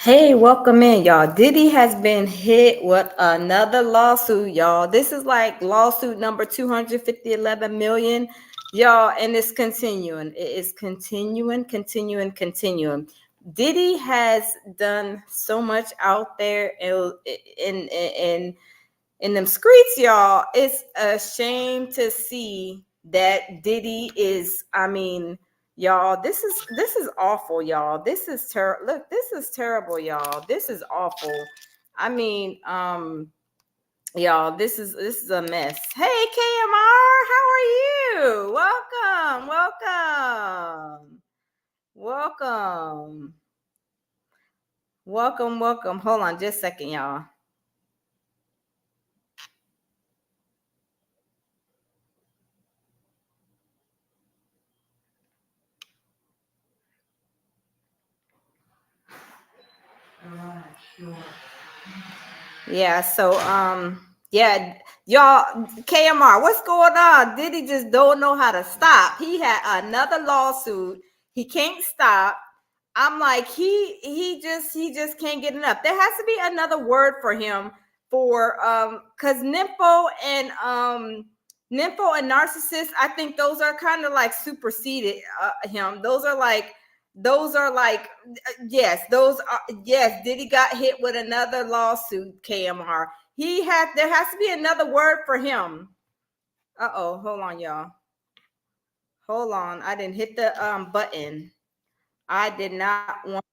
Hey, welcome in, y'all. Diddy has been hit with another lawsuit, y'all. This is like lawsuit number 211 million, y'all, and it's continuing. It is continuing. Diddy has done so much out there in them streets, y'all. It's a shame to see that Diddy is, y'all, this is awful, y'all. This is terrible. Look, this is terrible, y'all. This is awful. I mean, y'all, this is a mess. Hey, KMR, how are you? Welcome. Welcome. Hold on just a second, y'all. Yeah, so yeah, y'all, KMR, what's going on? Diddy just don't know how to stop. He had another lawsuit. He can't stop. I'm like, he just can't get enough. There has to be another word for him for because nympho and narcissist, I think those are kind of like superseded him. Those are like yes, those are yes, Diddy got hit with another lawsuit, KMR. There has to be another word for him. Uh-oh, hold on, y'all. Hold on. I didn't hit the button. I did not want.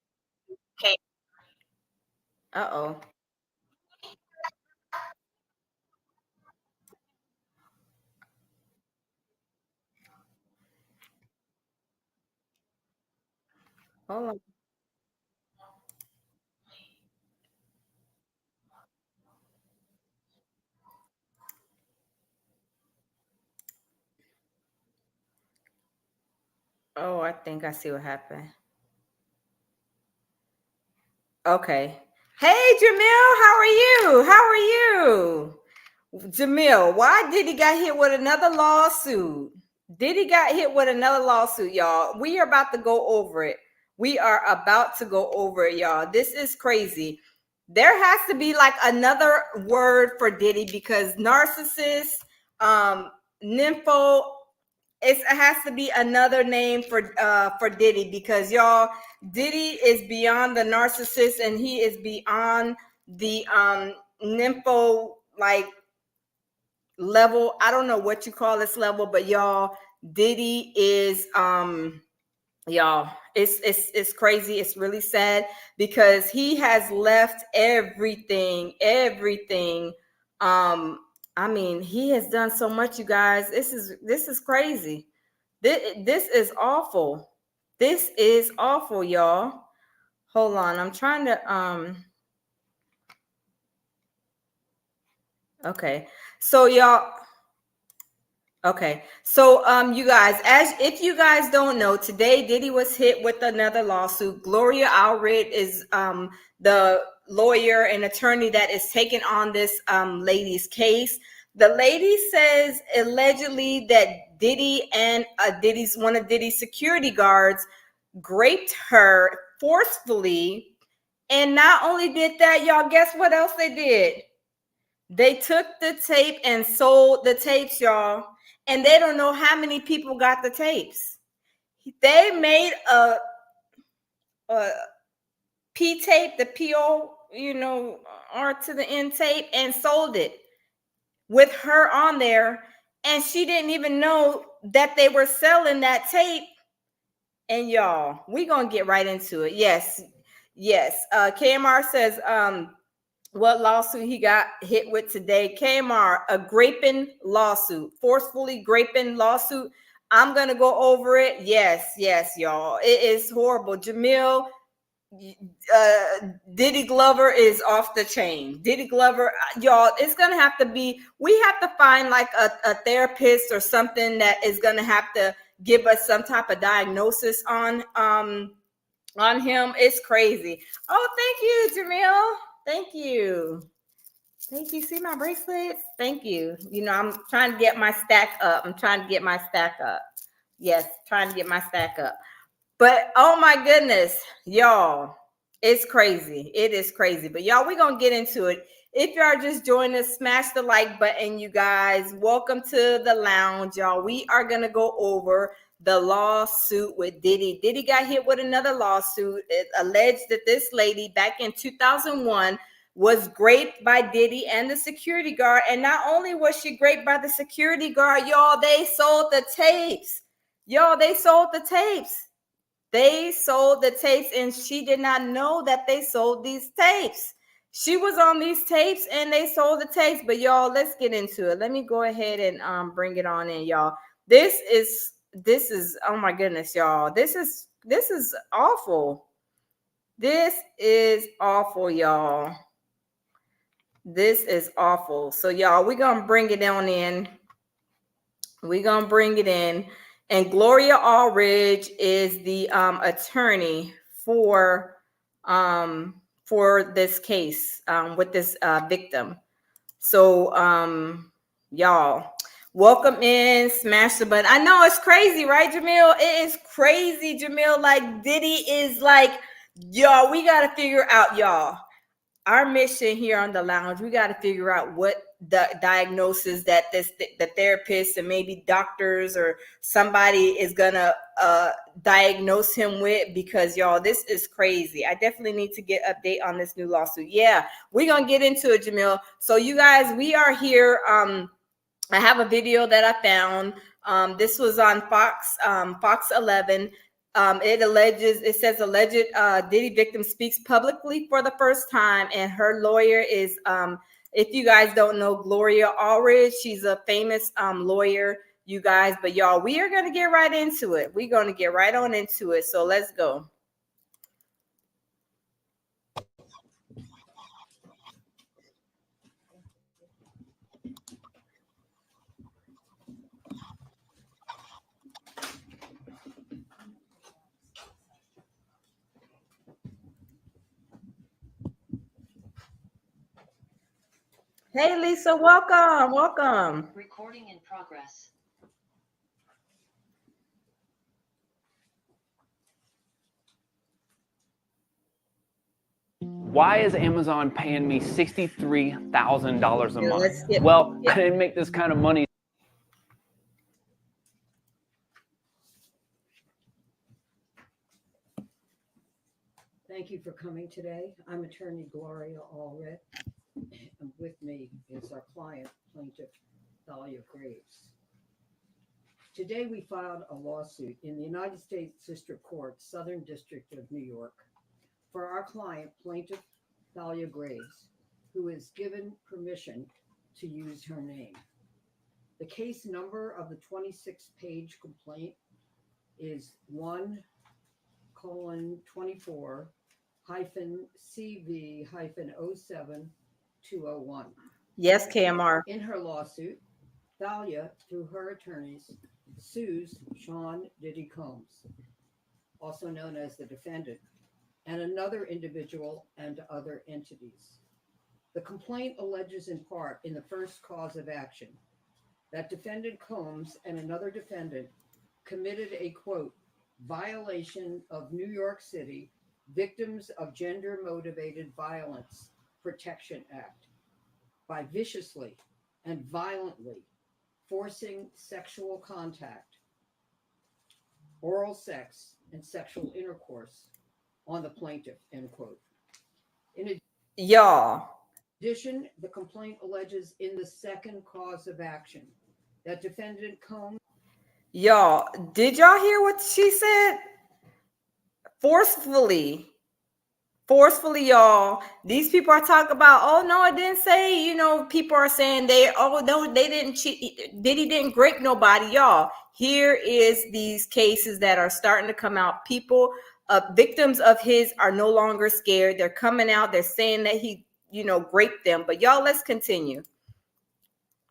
Okay. Uh-oh. Hold on. Oh, I think I see what happened. Okay. Hey, Jamil, how are you? Jamil, why did he got hit with another lawsuit? Diddy got hit with another lawsuit, y'all. We are about to go over it. We are about to go over it, y'all. This is crazy. There has to be like another word for Diddy because narcissist, nympho, it has to be another name for Diddy because y'all, Diddy is beyond the narcissist and he is beyond the nympho like level. I don't know what you call this level, but y'all, Diddy is y'all, it's crazy. It's really sad because he has left everything. He has done so much, you guys. This is crazy. This is awful. This is awful, y'all. Hold on, I'm trying to okay. So y'all, okay. So you guys, as if you guys don't know, today Diddy was hit with another lawsuit. Gloria Allred is the lawyer and attorney that is taking on this lady's case. The lady says allegedly that Diddy and one of Diddy's security guards raped her forcefully. And not only did that, y'all, guess what else they did? They took the tape and sold the tapes, y'all. And they don't know how many people got the tapes. They made a P tape, the PO, R to the N tape, and sold it with her on there. And she didn't even know that they were selling that tape. And y'all, we're gonna get right into it. Yes. KMR says, what lawsuit he got hit with today. KMR, a graping lawsuit, forcefully graping lawsuit. I'm going to go over it. Yes, y'all. It is horrible. Jamil, Diddy Glover is off the chain. Diddy Glover, y'all, it's going to have to be, we have to find like a therapist or something that is going to have to give us some type of diagnosis on him. It's crazy. Oh, thank you, Jamil. Thank you. See my bracelets? Thank you. I'm trying to get my stack up. Yes, trying to get my stack up. But oh my goodness, y'all, It's crazy. It is crazy. But y'all, we're going to get into it. If y'all just joined us, smash the like button, you guys. Welcome to the lounge, y'all. We are going to go over the lawsuit with Diddy. Diddy got hit with another lawsuit. It alleged that this lady back in 2001 was raped by Diddy and the security guard. And not only was she raped by the security guard, y'all, they sold the tapes. Y'all, they sold the tapes. They sold the tapes, and she did not know that they sold these tapes. She was on these tapes and they sold the tapes. But y'all, let's get into it. Let me go ahead and bring it on in, y'all. This is oh my goodness, y'all. This is awful. This is awful, y'all. This is awful. So y'all, we're gonna bring it on in. We're gonna bring it in. And Gloria Allridge is the attorney for this case with this victim. So y'all, welcome in, smash the button. I know it's crazy, right, Jamil? It is crazy, Jamil. Like Diddy is like, y'all, we gotta figure out, y'all. Our mission here on the lounge, we got to figure out what the diagnosis that the therapist and maybe doctors or somebody is gonna diagnose him with, because y'all, this is crazy. I definitely need to get an update on this new lawsuit. Yeah, we're gonna get into it, Jamil. So you guys, we are here. I have a video that I found. This was on Fox 11. It says alleged Diddy victim speaks publicly for the first time, and her lawyer is, if you guys don't know, Gloria Allridge. She's a famous lawyer, you guys. But y'all, we are going to get right into it. We're going to get right on into it. So let's go. Hey, Lisa, welcome. Welcome. Recording in progress. Why is Amazon paying me $63,000 a month? Well, I didn't make this kind of money. Thank you for coming today. I'm attorney Gloria Allred, and with me is our client, plaintiff Thalia Graves. Today we filed a lawsuit in the United States District Court, Southern District of New York, for our client, plaintiff Thalia Graves, who is given permission to use her name. The case number of the 26-page complaint is 1:CV-07-201. Yes, KMR. In her lawsuit, Thalia, through her attorneys, sues Sean Diddy Combs, also known as the defendant, and another individual and other entities. The complaint alleges in part, in the first cause of action, that defendant Combs and another defendant committed a, quote, violation of New York City Victims of Gender-Motivated Violence Protection Act by viciously and violently forcing sexual contact, oral sex, and sexual intercourse on the plaintiff, end quote. In addition, the complaint alleges in the second cause of action that defendant Combs. Y'all, did y'all hear what she said? Forcefully, y'all. These people are talking about, oh no, I didn't say, people are saying they didn't cheat. Diddy didn't rape nobody, y'all. Here is these cases that are starting to come out. People, victims of his are no longer scared. They're coming out. They're saying that he, raped them. But y'all, let's continue.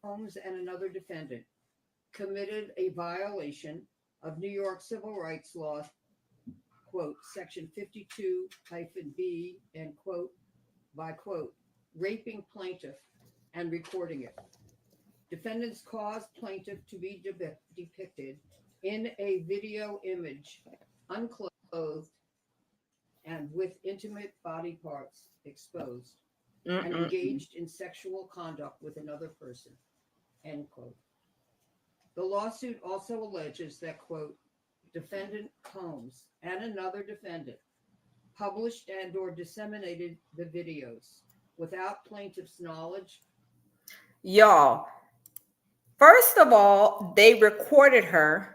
Combs and another defendant committed a violation of New York civil rights law, quote, section 52-B, end quote, by, quote, raping plaintiff and recording it. Defendants caused plaintiff to be depicted in a video image, unclothed and and with intimate body parts exposed and engaged in sexual conduct with another person, end quote. The lawsuit also alleges that, quote, defendant Combs and another defendant published and or disseminated the videos without plaintiff's knowledge. Y'all, first of all, they recorded her.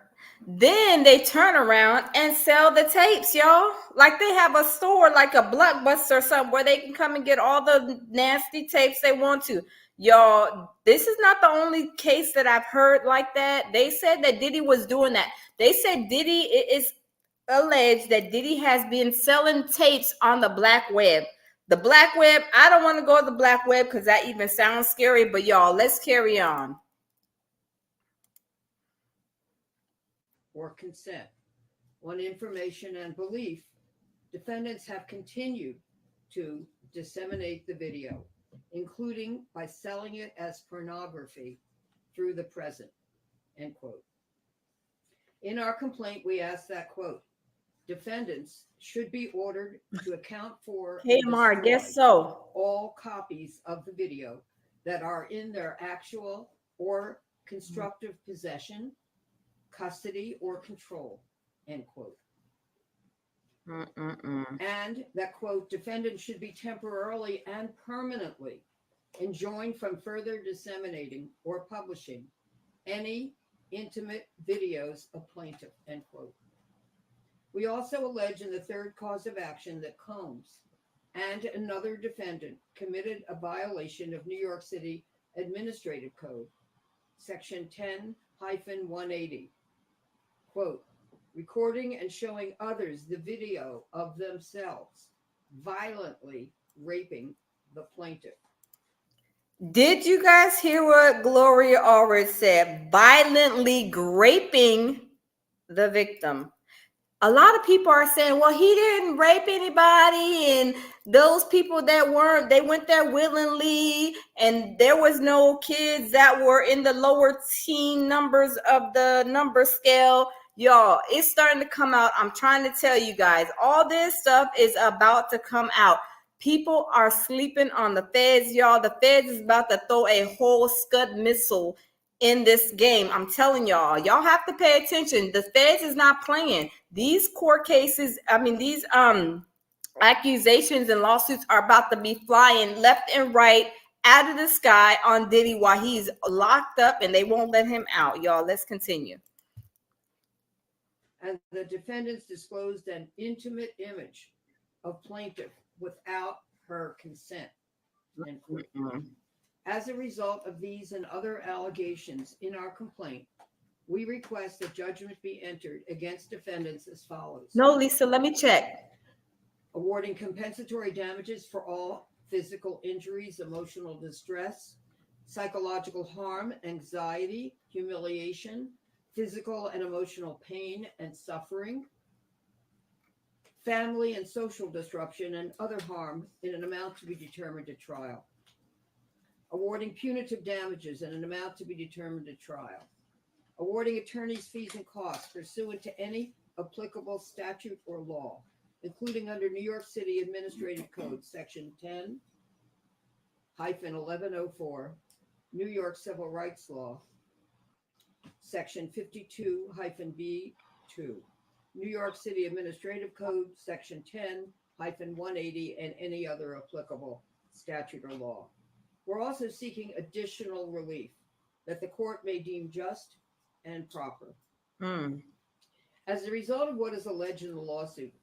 Then they turn around and sell the tapes, y'all. Like they have a store, like a Blockbuster or something, where they can come and get all the nasty tapes they want to. Y'all, this is not the only case that I've heard like that. They said that Diddy was doing that. They said Diddy, it is alleged that Diddy has been selling tapes on the black web. The black web, I don't want to go to the black web because that even sounds scary, but y'all, let's carry on. Or consent. On information and belief, defendants have continued to disseminate the video, including by selling it as pornography through the present, end quote. In our complaint, we ask that, quote, defendants should be ordered to account for KMR, guess so. all copies of the video that are in their actual or constructive possession, custody, or control, end quote. And that, quote, defendants should be temporarily and permanently enjoined from further disseminating or publishing any intimate videos of plaintiff, end quote. We also allege in the third cause of action that Combs and another defendant committed a violation of New York City Administrative Code, Section 10-180, quote, recording and showing others the video of themselves violently raping the plaintiff. Did you guys hear what Gloria already said? Violently raping the victim. A lot of people are saying, well, he didn't rape anybody, and those people that weren't, they went there willingly, and there was no kids that were in the lower teen numbers of the number scale. Y'all, it's starting to come out. I'm trying to tell you guys, all this stuff is about to come out. People are sleeping on the feds, y'all. The feds is about to throw a whole Scud missile in this game. I'm telling y'all have to pay attention. The feds is not playing. These court cases, these accusations and lawsuits are about to be flying left and right out of the sky on Diddy while he's locked up and they won't let him out. Y'all, let's continue. And the defendants disclosed an intimate image of plaintiff without her consent. As a result of these and other allegations in our complaint, we request that judgment be entered against defendants as follows. No, Lisa, let me check. Awarding compensatory damages for all physical injuries, emotional distress, psychological harm, anxiety, humiliation, physical and emotional pain and suffering, family and social disruption, and other harm in an amount to be determined at trial. Awarding punitive damages in an amount to be determined at trial. Awarding attorneys' fees and costs pursuant to any applicable statute or law, including under New York City Administrative Code, Section 10-1104, New York Civil Rights Law, Section 52-B2, New York City Administrative Code, Section 10-180, and any other applicable statute or law. We're also seeking additional relief that the court may deem just and proper. As a result of what is alleged in the lawsuit,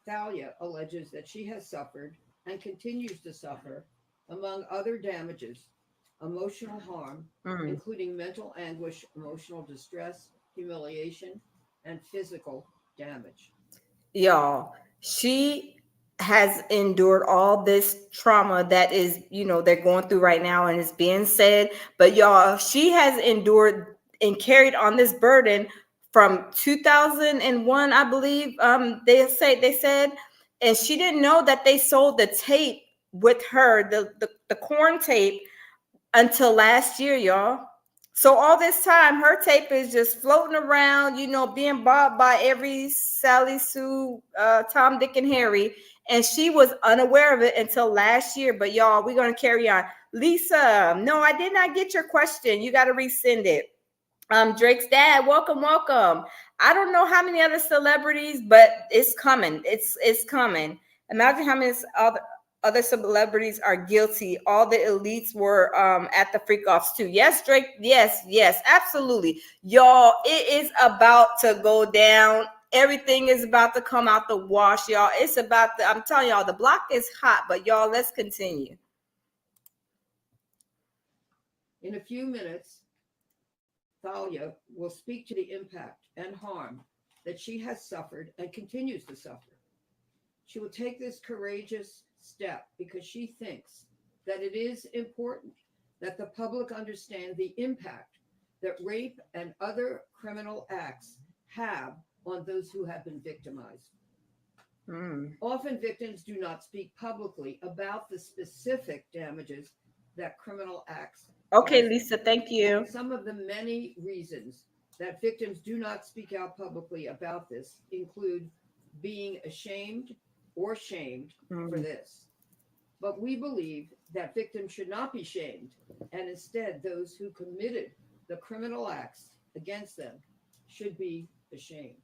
Thalia alleges that she has suffered and continues to suffer, among other damages, emotional harm, including mental anguish, emotional distress, humiliation, and physical damage. Y'all, she has endured all this trauma that is, they're going through right now and it's being said. But y'all, she has endured and carried on this burden from 2001, I believe. They said, and she didn't know that they sold the tape with her, the corn tape, until last year, y'all. So all this time, her tape is just floating around, being bought by every Sally Sue, Tom, Dick, and Harry. And she was unaware of it until last year. But y'all, we're going to carry on. Lisa, no, I did not get your question. You got to resend it. Drake's dad, welcome. I don't know how many other celebrities, but it's coming. It's coming. Imagine how many other celebrities are guilty. All the elites were at the freak offs too. Yes, Drake. Yes, absolutely. Y'all, it is about to go down. Everything is about to come out the wash, y'all. I'm telling y'all, the block is hot, but y'all, let's continue. In a few minutes, Thalia will speak to the impact and harm that she has suffered and continues to suffer. She will take this courageous step because she thinks that it is important that the public understand the impact that rape and other criminal acts have on those who have been victimized. Often victims do not speak publicly about the specific damages that criminal acts. Okay, Lisa, thank you. Some of the many reasons that victims do not speak out publicly about this include being ashamed or shamed for this. But we believe that victims should not be shamed, and instead those who committed the criminal acts against them should be ashamed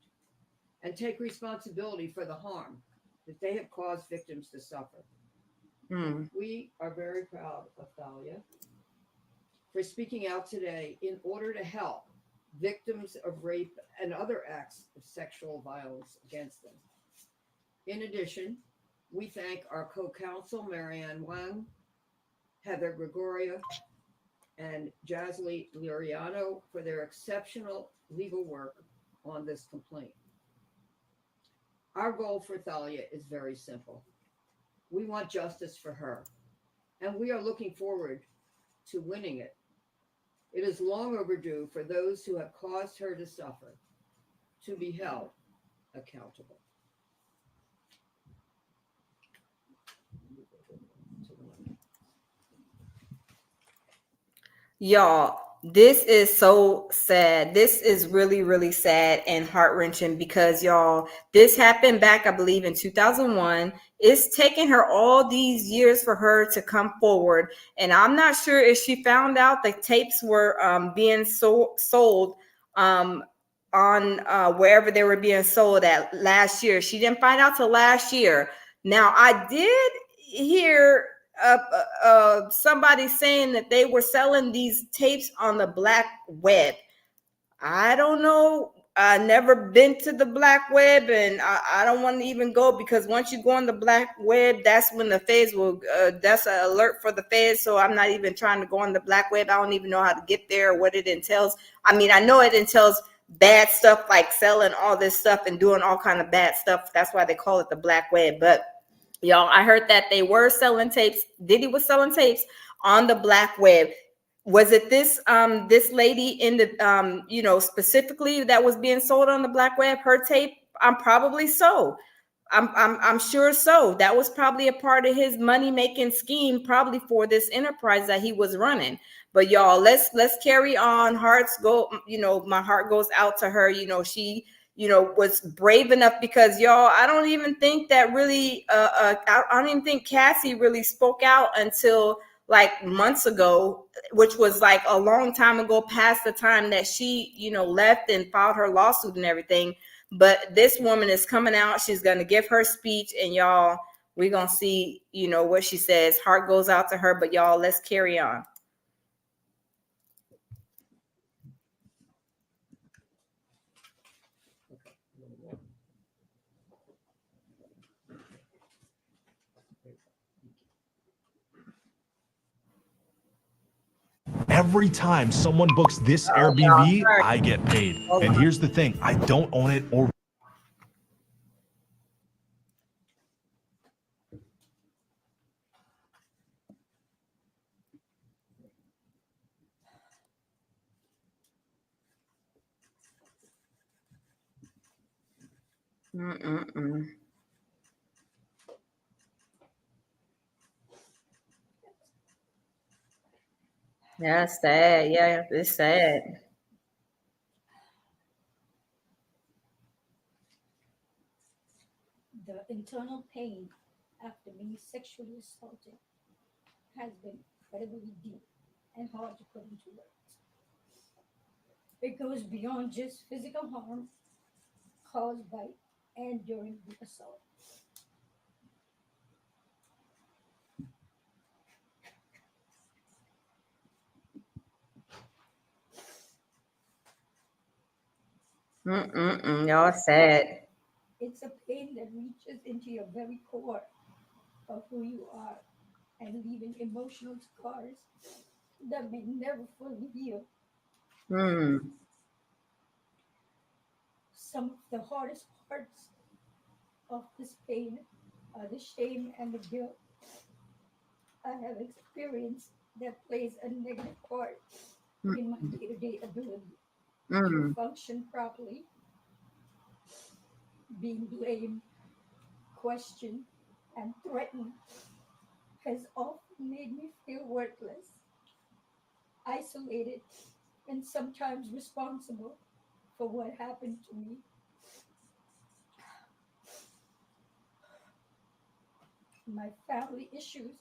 and take responsibility for the harm that they have caused victims to suffer. We are very proud of Thalia for speaking out today in order to help victims of rape and other acts of sexual violence against them. In addition, we thank our co-counsel, Marianne Wang, Heather Gregoria, and Jasly Liriano for their exceptional legal work on this complaint. Our goal for Thalia is very simple. We want justice for her, and we are looking forward to winning it. It is long overdue for those who have caused her to suffer to be held accountable. Y'all, this is so sad. This is really, really sad and heart-wrenching because, y'all, this happened back, I believe, in 2001. It's taken her all these years for her to come forward. And I'm not sure if she found out the tapes were being sold on wherever they were being sold at last year. She didn't find out till last year. Now, I did hear somebody saying that they were selling these tapes on the black web. I don't know. I never been to the black web, and I don't want to even go because once you go on the black web, that's when the feds will. That's an alert for the feds. So I'm not even trying to go on the black web. I don't even know how to get there or what it entails. I mean, I know it entails bad stuff like selling all this stuff and doing all kind of bad stuff. That's why they call it the black web. But y'all, I heard that they were selling tapes. Diddy was selling tapes on the black web. Was it this lady in the specifically that was being sold on the black web? Her tape? Probably so. I'm sure so. That was probably a part of his money making scheme, probably for this enterprise that he was running. But y'all, let's carry on. Hearts go. My heart goes out to her. She was brave enough because y'all, I don't even think that really, I don't even think Cassie really spoke out until like months ago, which was like a long time ago, past the time that she, left and filed her lawsuit and everything. But this woman is coming out. She's going to give her speech, and y'all, we're going to see, what she says. Heart goes out to her, but y'all, let's carry on. Every time someone books this Airbnb, I get paid. And here's the thing, I don't own it or Yeah, it's sad. Yeah, it's sad. The internal pain after being sexually assaulted has been incredibly deep and hard to put into words. It goes beyond just physical harm caused by and during the assault. Y'all sad. It's a pain that reaches into your very core of who you are and leaving emotional scars that may never fully heal. Hmm. Some of the hardest parts of this pain are the shame and the guilt I have experienced that plays a negative part in my day to day ability to Mm. function properly. Being blamed, questioned, and threatened has often made me feel worthless, isolated, and sometimes responsible for what happened to me. My family issues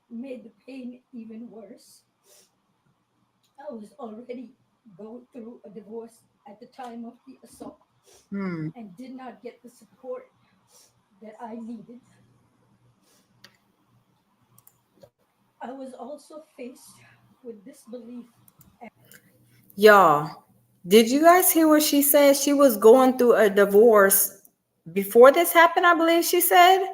made the pain even worse. I was already going through a divorce at the time of the assault Hmm. and did not get the support that I needed. I was also faced with disbelief. Y'all, did you guys hear what she said? She was going through a divorce before this happened, I believe she said.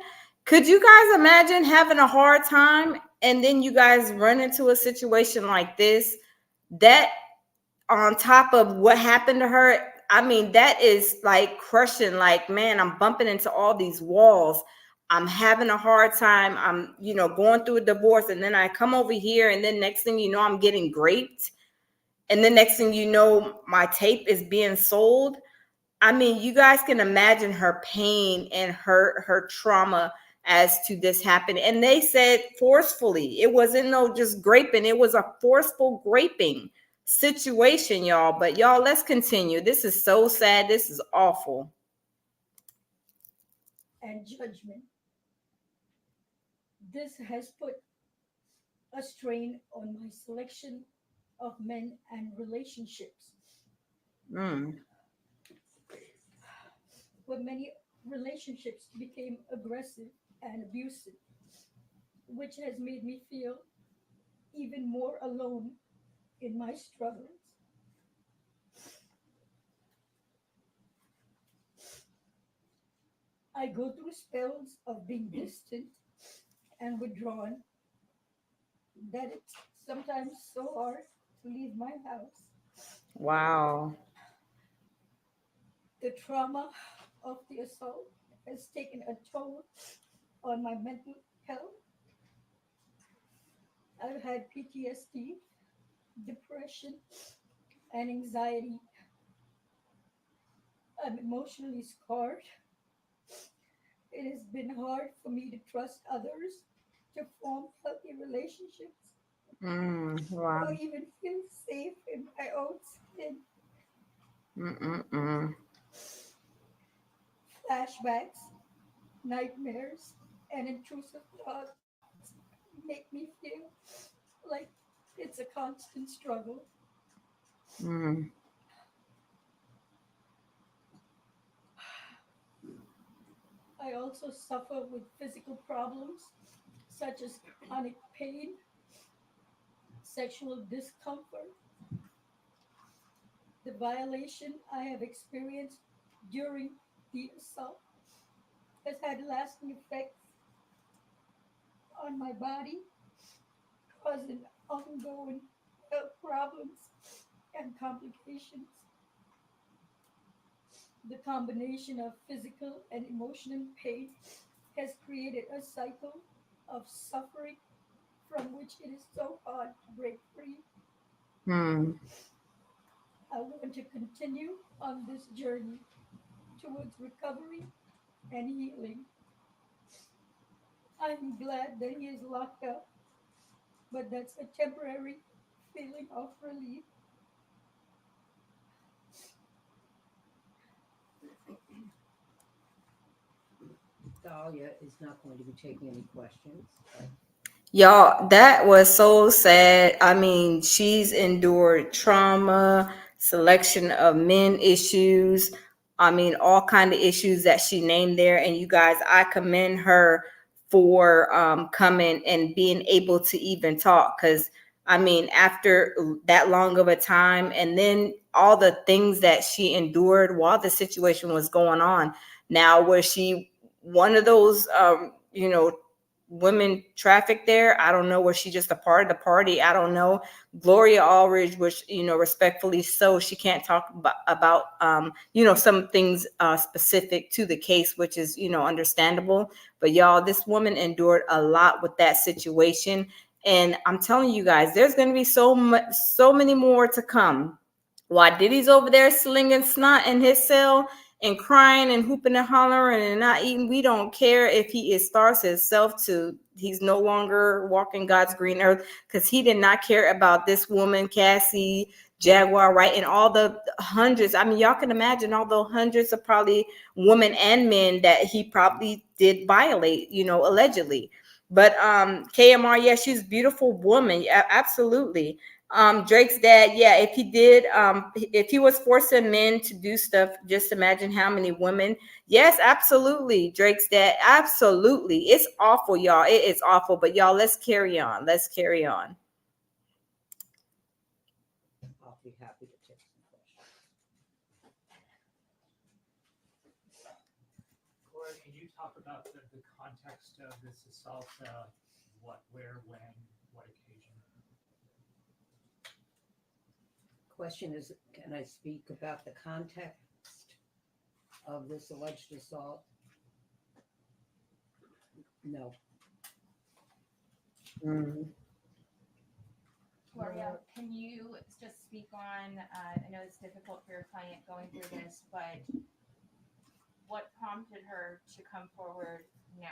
Could you guys imagine having a hard time and then you guys run into a situation like this? That on top of what happened to her, I mean, that is like crushing. Like, man, I'm bumping into all these walls. I'm having a hard time. I'm, going through a divorce, and then I come over here, and then next thing you know, I'm getting raped, and then next thing you know, my tape is being sold. I mean, you guys can imagine her pain and her trauma as to this happening. And they said forcefully. It wasn't no just graping. It was a forceful graping situation, y'all. But y'all, let's continue. This is so sad. This is awful. And judgment. This has put a strain on my selection of men and relationships, Mm. where many relationships became aggressive and abusive, which has made me feel even more alone in my struggles. I go through spells of being distant and withdrawn that it's sometimes so hard to leave my house. Wow. The trauma of the assault has taken a toll on my mental health. I've had PTSD, depression, and anxiety. I'm emotionally scarred. It has been hard for me to trust others, to form healthy relationships, Wow. or even feel safe in my own skin. Mm-mm-mm. Flashbacks, nightmares, and intrusive thoughts make me feel like it's a constant struggle. Mm. I also suffer with physical problems such as chronic pain, sexual discomfort. The violation I have experienced during the assault has had lasting effects on my body, causing ongoing health problems and complications. The combination of physical and emotional pain has created a cycle of suffering from which it is so hard to break free. Mm. I want to continue on this journey towards recovery and healing. I'm glad that he is locked up, but that's a temporary feeling of relief. Dahlia is not going to be taking any questions. Y'all, that was so sad. I mean, she's endured trauma, selection of men issues. I mean, all kind of issues that she named there. And you guys, I commend her for coming and being able to even talk. Because I mean, after that long of a time, and then all the things that she endured while the situation was going on. Now, was she one of those, women trafficked there? I don't know. Was she just a part of the party? I don't know. Gloria Allridge, which, respectfully so, she can't talk about some things specific to the case, which is, understandable. But y'all, this woman endured a lot with that situation. And I'm telling you guys, there's going to be so many more to come. While Diddy's over there slinging snot in his cell and crying and hooping and hollering and not eating, we don't care if he starves himself to, he's no longer walking God's green earth, because he did not care about this woman, Cassie Jaguar, right? And all the hundreds, I mean, y'all can imagine all the hundreds of probably women and men that he probably did violate, allegedly. But KMR, yeah, she's a beautiful woman. Yeah, absolutely. Drake's dad, yeah, if he was forcing men to do stuff, just imagine how many women. Yes, absolutely. Drake's dad, absolutely. It's awful, y'all. It is awful. But y'all, let's carry on. Let's carry on. I'll be happy to take some questions. Gloria, can you talk about the context of this assault? What, where, when, what occasion? Question is, can I speak about the context of this alleged assault? No. Gloria, can you just speak on, I know it's difficult for your client going through this, but what prompted her to come forward now?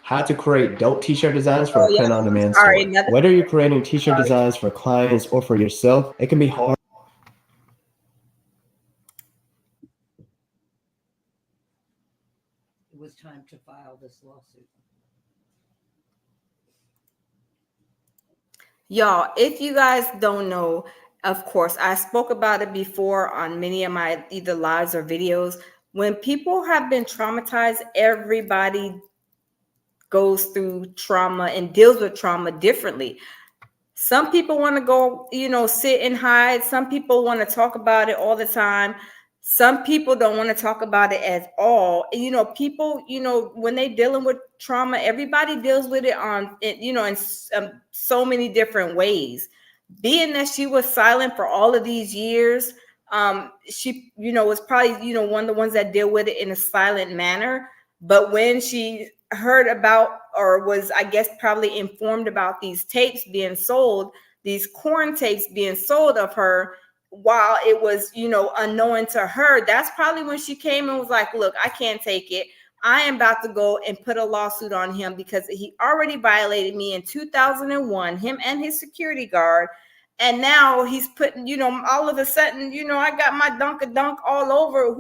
How to create dope t-shirt designs for a print-on-demand store. Whether you're creating t-shirt designs for clients or for yourself, it can be hard. It was time to file this lawsuit. Y'all, if you guys don't know, of course, I spoke about it before on many of my either lives or videos. When people have been traumatized, everybody goes through trauma and deals with trauma differently. Some people want to go, sit and hide. Some people want to talk about it all the time. Some people don't want to talk about it at all. People, when they're dealing with trauma, everybody deals with it in so many different ways. Being that she was silent for all of these years, she, was probably, one of the ones that deal with it in a silent manner. But when she heard about, or was, I guess, probably informed about these tapes being sold, these corn tapes being sold of her, while it was, unknown to her, that's probably when she came and was like, look, I can't take it. I am about to go and put a lawsuit on him because he already violated me in 2001, him and his security guard. And now he's putting, all of a sudden, I got my dunk all over.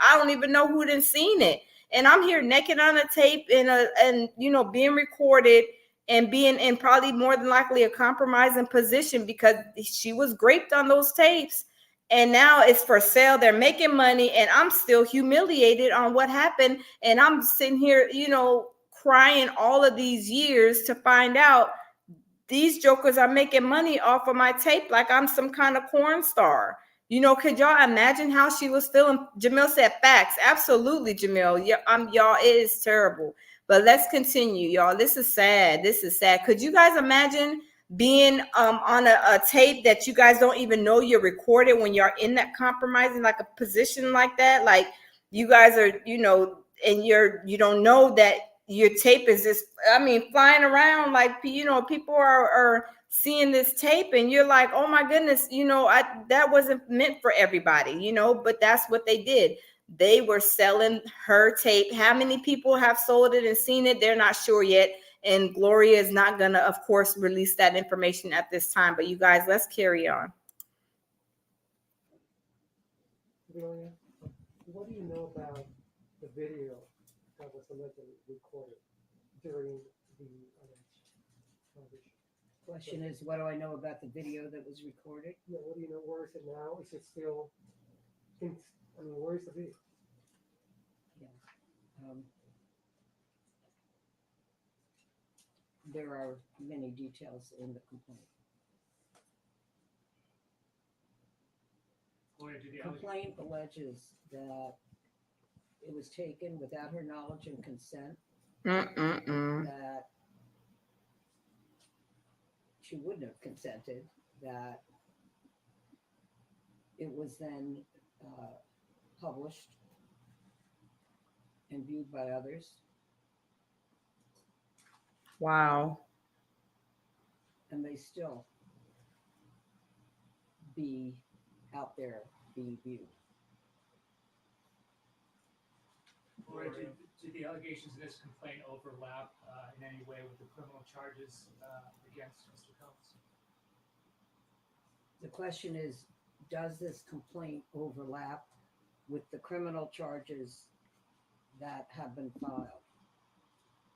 I don't even know who didn't seen it. And I'm here naked on a tape and being recorded and being in probably more than likely a compromising position because she was raped on those tapes. And now it's for sale. They're making money and I'm still humiliated on what happened. And I'm sitting here, crying all of these years to find out these jokers are making money off of my tape like I'm some kind of porn star. Could y'all imagine how she was feeling? Jamil said facts. Absolutely, Jamil. Yeah, y'all, it is terrible. But let's continue, y'all. This is sad. This is sad. Could you guys imagine being on a tape that you guys don't even know you're recorded when you're in that compromising like a position like that? Like you guys are, and you don't know that your tape is just, flying around like, people are seeing this tape and you're like, oh my goodness, that wasn't meant for everybody, but that's what they did. They were selling her tape. How many people have sold it and seen it? They're not sure yet. And Gloria is not going to, of course, release that information at this time. But you guys, let's carry on. Gloria, what do you know about the video that was allegedly recorded during the conversation? Question is, what do I know about the video that was recorded? Yeah, what do you know? Where is it now? Is it still? Where is the video? Yeah. There are many details in the complaint. The complaint alleges that it was taken without her knowledge and consent. That she wouldn't have consented. That it was then published and viewed by others. Wow. And they still be out there being viewed. Or do the allegations of this complaint overlap in any way with the criminal charges against Mr. Combs? The question is, does this complaint overlap with the criminal charges that have been filed?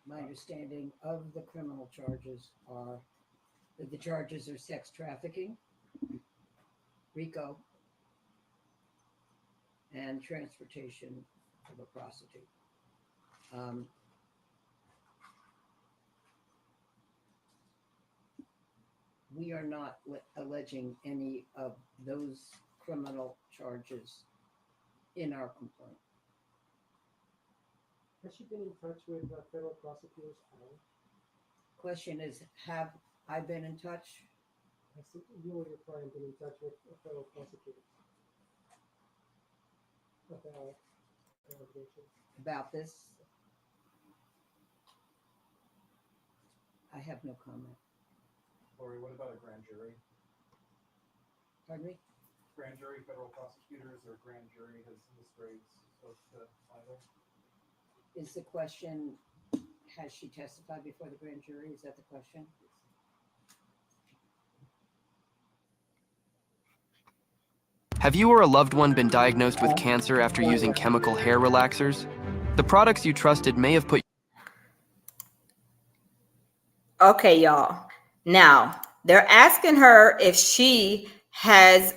My understanding of the criminal charges are that the charges are sex trafficking, RICO, and transportation of a prostitute. We are not alleging any of those criminal charges in our complaint. Has she been in touch with federal prosecutors? Question is, have I been in touch? Has you or your client been in touch with federal prosecutors about allegations? About this? I have no comment. Lori, what about a grand jury? Pardon me? Grand jury, federal prosecutors, or grand jury, has Ms. Graves supposed to either? Is the question, has she testified before the grand jury? Is that the question? Have you or a loved one been diagnosed with cancer after using chemical hair relaxers? The products you trusted may have put... Okay, y'all. Now, they're asking her if she has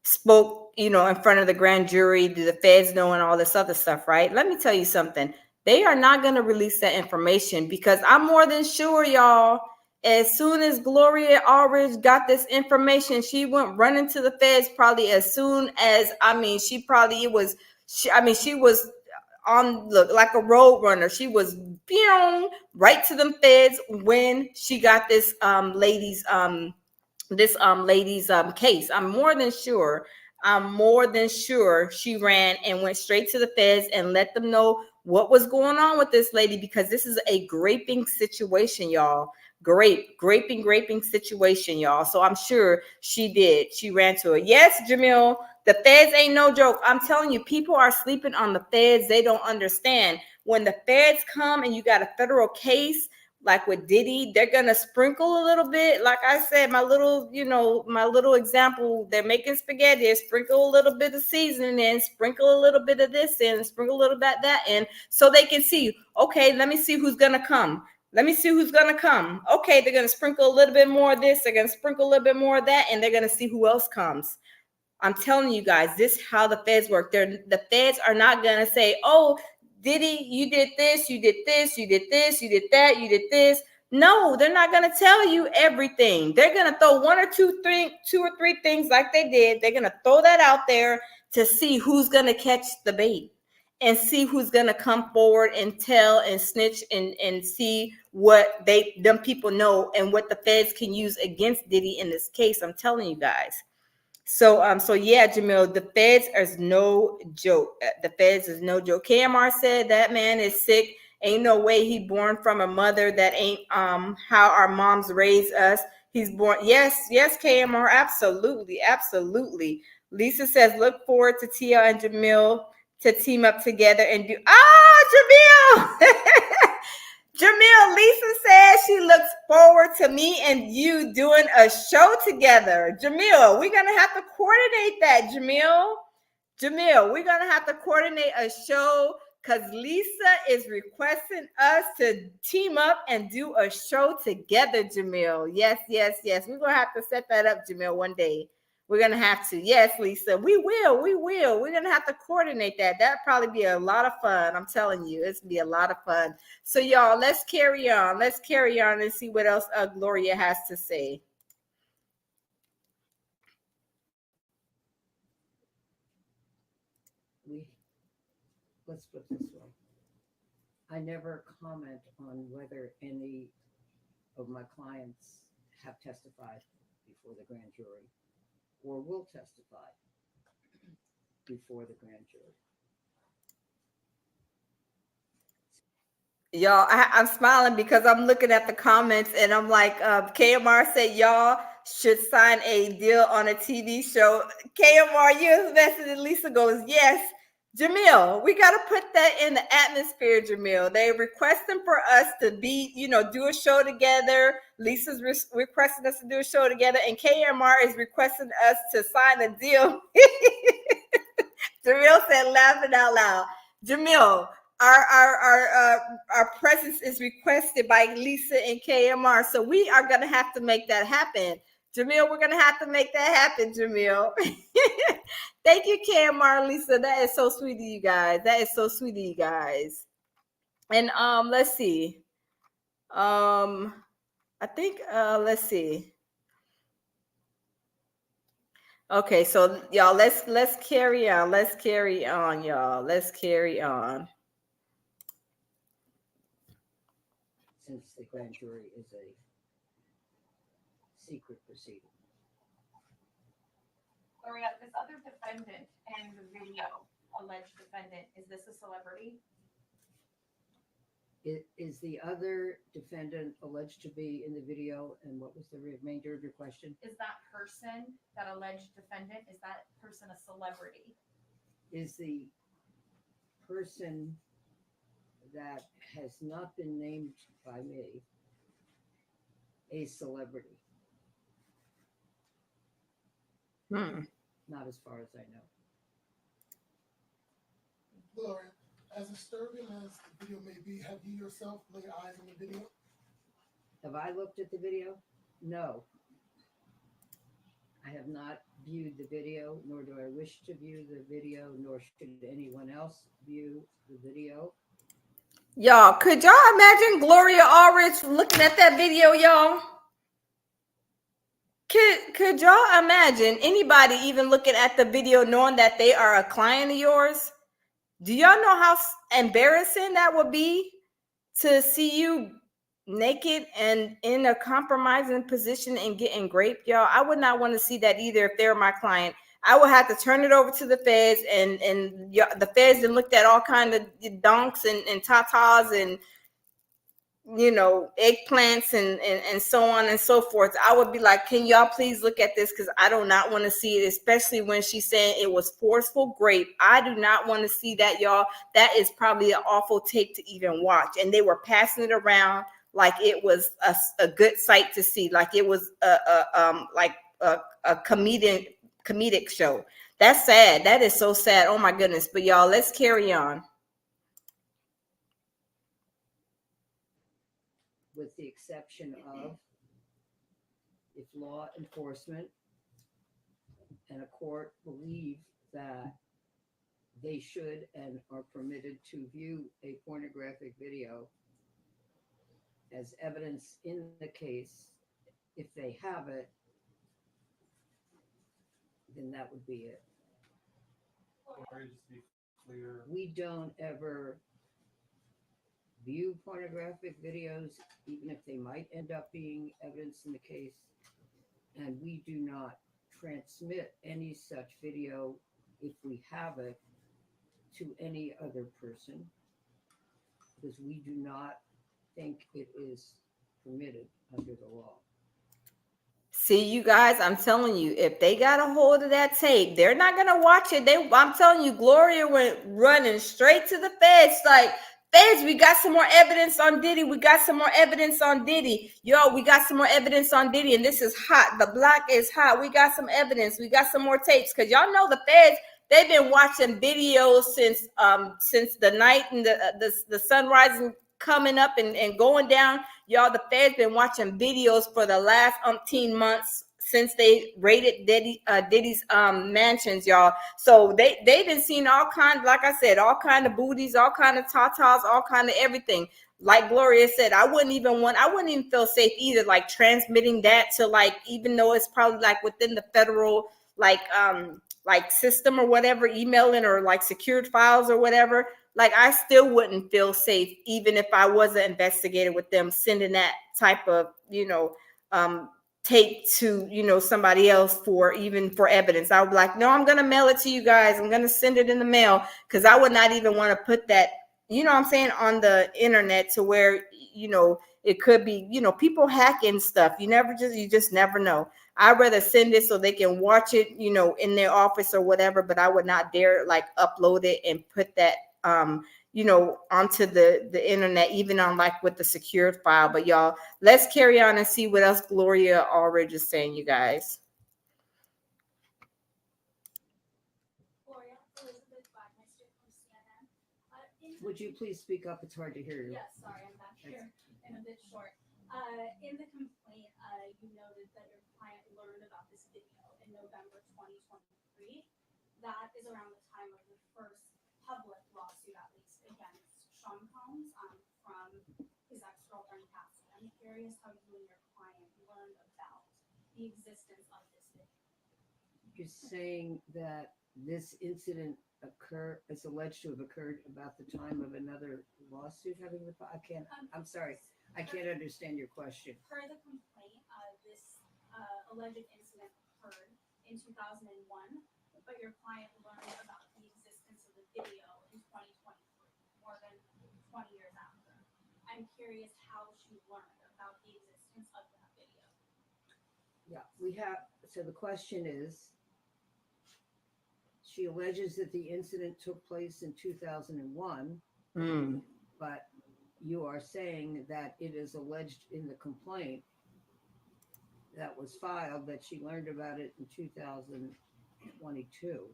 spoke, in front of the grand jury, do the feds know, and all this other stuff, right? Let me tell you something. They are not going to release that information, because I'm more than sure, y'all, as soon as Gloria Allridge got this information, she went running to the feds probably as soon as, she was on like a road runner. She was right to them feds when she got this lady's case. I'm more than sure she ran and went straight to the feds and let them know what was going on with this lady, because this is a graping situation, y'all. Graping situation, y'all. So I'm sure she did. She ran to it. Yes, Jamil, the feds ain't no joke. I'm telling you, people are sleeping on the feds. They don't understand. When the feds come and you got a federal case, like with Diddy, they're gonna sprinkle a little bit. Like I said, my little example, they're making spaghetti, they sprinkle a little bit of seasoning in, sprinkle a little bit of this in, sprinkle a little bit of that in, so they can see, okay, let me see who's gonna come. Okay, they're gonna sprinkle a little bit more of this, they're gonna sprinkle a little bit more of that, and they're gonna see who else comes. I'm telling you guys, this is how the feds work. The feds are not gonna say, oh, Diddy, you did this, you did this, you did this, you did that, you did this. No, they're not going to tell you everything. They're going to throw two or three things like they did. They're going to throw that out there to see who's going to catch the bait and see who's going to come forward and tell and snitch and see what them people know and what the feds can use against Diddy in this case. I'm telling you guys. So yeah, Jamil, the feds is no joke. The feds is no joke. KMR said that man is sick. Ain't no way he born from a mother that ain't how our moms raised us. He's born. Yes, KMR, absolutely. Lisa says, look forward to Tia and Jamil to team up together and do. Jamil. Jamil, Lisa says she looks forward to me and you doing a show together. Jamil, we're going to have to coordinate that, Jamil. Jamil, we're going to have to coordinate a show because Lisa is requesting us to team up and do a show together, Jamil. Yes, yes, yes. We're going to have to set that up, Jamil, one day. We're going to have to. Yes, Lisa, we will. We will. We're going to have to coordinate that. That'd probably be a lot of fun. I'm telling you, it's going to be a lot of fun. So, y'all, let's carry on. Let's carry on and see what else Gloria has to say. Let's put it this way. I never comment on whether any of my clients have testified before the grand jury or will testify before the grand jury. Y'all, I'm smiling because I'm looking at the comments and I'm like, KMR said y'all should sign a deal on a TV show. KMR, you invested in Lisa goes, yes. Jamil, we got to put that in the atmosphere, Jamil. They're requesting for us to be, do a show together. Lisa's requesting us to do a show together, and KMR is requesting us to sign a deal. Jamil said, laughing out loud. Jamil, our presence is requested by Lisa and KMR, so we are going to have to make that happen. Jamil, we're going to have to make that happen, Jamil. Thank you, KMR, Lisa. That is so sweet of you guys. That is so sweet of you guys. And let's see. I think let's see. Okay, so y'all, let's carry on. Let's carry on, y'all. Let's carry on. Since the grand jury is a secret proceeding. Gloria, this other defendant in the video, alleged defendant, is this a celebrity? Is the other defendant alleged to be in the video? And what was the remainder of your question? Is that person, that alleged defendant, is that person a celebrity? Is the person that has not been named by me a celebrity? Not as far as I know. Gloria, as disturbing as the video may be, have you yourself laid eyes on the video? Have I looked at the video? No. I have not viewed the video, nor do I wish to view the video, nor should anyone else view the video. Y'all, could y'all imagine Gloria Allred looking at that video, y'all? Could y'all imagine anybody even looking at the video knowing that they are a client of yours? Do y'all know how embarrassing that would be to see you naked and in a compromising position and getting raped, y'all? I would not want to see that either if they were my client. I would have to turn it over to the feds, and the feds then looked at all kinds of donks and tatas and eggplants and so on and so forth. I would be like, can y'all please look at this, because I do not want to see it, especially when she's saying it was forceful rape. I do not want to see that, y'all. That is probably an awful tape to even watch. And they were passing it around like it was a good sight to see, like it was a comedic show. That's sad. That is so sad. Oh my goodness. But y'all, let's carry on. With the exception of if law enforcement and a court believe that they should and are permitted to view a pornographic video as evidence in the case, if they have it, then that would be it. Just be clear. We don't ever view pornographic videos, even if they might end up being evidence in the case. And we do not transmit any such video, if we have it, to any other person, because we do not think it is permitted under the law. See, you guys, I'm telling you, if they got a hold of that tape, they're not gonna watch it. I'm telling you, Gloria went running straight to the feds, like, feds, we got some more evidence on Diddy. We got some more evidence on Diddy. Yo, we got some more evidence on Diddy, and this is hot. The block is hot. We got some evidence. We got some more tapes, because y'all know the feds, they've been watching videos since the night and the sun rising, coming up and going down. Y'all, the feds been watching videos for the last umpteen months since they raided Diddy's mansions, y'all. So they've been seeing all kind, like I said, all kind of booties, all kind of tatas, all kind of everything. Like Gloria said, I wouldn't even feel safe either, like transmitting that to, like, even though it's probably like within the federal like system or whatever, emailing or like secured files or whatever. Like, I still wouldn't feel safe, even if I was an investigator with them, sending that type of, tape to, somebody else for evidence. I would be like, no, I'm going to mail it to you guys. I'm going to send it in the mail, because I would not even want to put that, what I'm saying, on the internet, to where, it could be, people hacking stuff. You just never know. I'd rather send it so they can watch it, in their office or whatever, but I would not dare like upload it and put that onto the internet, even on like with the secured file. But y'all, let's carry on and see what else Gloria already is saying, you guys. Would you please speak up? It's hard to hear you. Yes, sorry, I'm back here and a bit short. In the complaint, you noted that your client learned about this video in November 2023. That is around the time of the first public lawsuit, at least, against Sean Combs from his ex-girlfriend Cassie. I'm curious how you and your client learned about the existence of this video. You're saying that this incident is alleged to have occurred about the time of another lawsuit having the, I'm sorry, I can't understand your question. Per the complaint, this alleged incident occurred in 2001, but your client learned about the existence of the video in 2023, more than 20 years after. I'm curious how she learned about the existence of that video. Yeah, so the question is, she alleges that the incident took place in 2001, but you are saying that it is alleged in the complaint that was filed that she learned about it in 2022.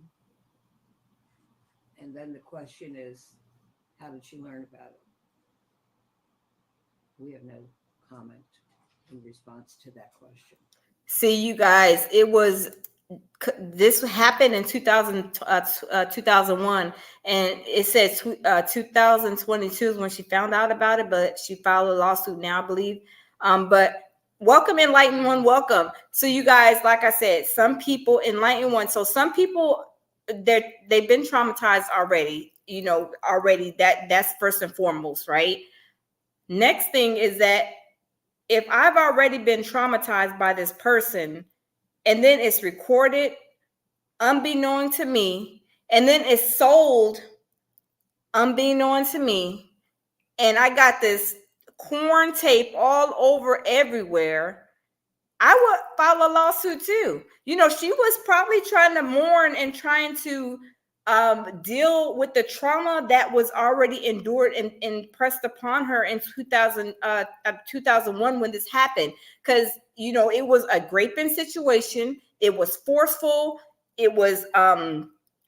And then the question is, how did she learn about it? We have no comment in response to that question. See, you guys, this happened in 2001, and it says 2022 is when she found out about it, but she filed a lawsuit now, I believe. But welcome, Enlightened One, welcome. So you guys, like I said, some people, Enlightened One, so some people, they've been traumatized already, that's first and foremost, right? Next thing is that if I've already been traumatized by this person, and then it's recorded unbeknown to me, and then it's sold unbeknown to me, and I got this corn tape all over everywhere, I would file a lawsuit too. She was probably trying to mourn and trying to deal with the trauma that was already endured and pressed upon her in 2001 when this happened. Because, it was a graping situation. It was forceful. It was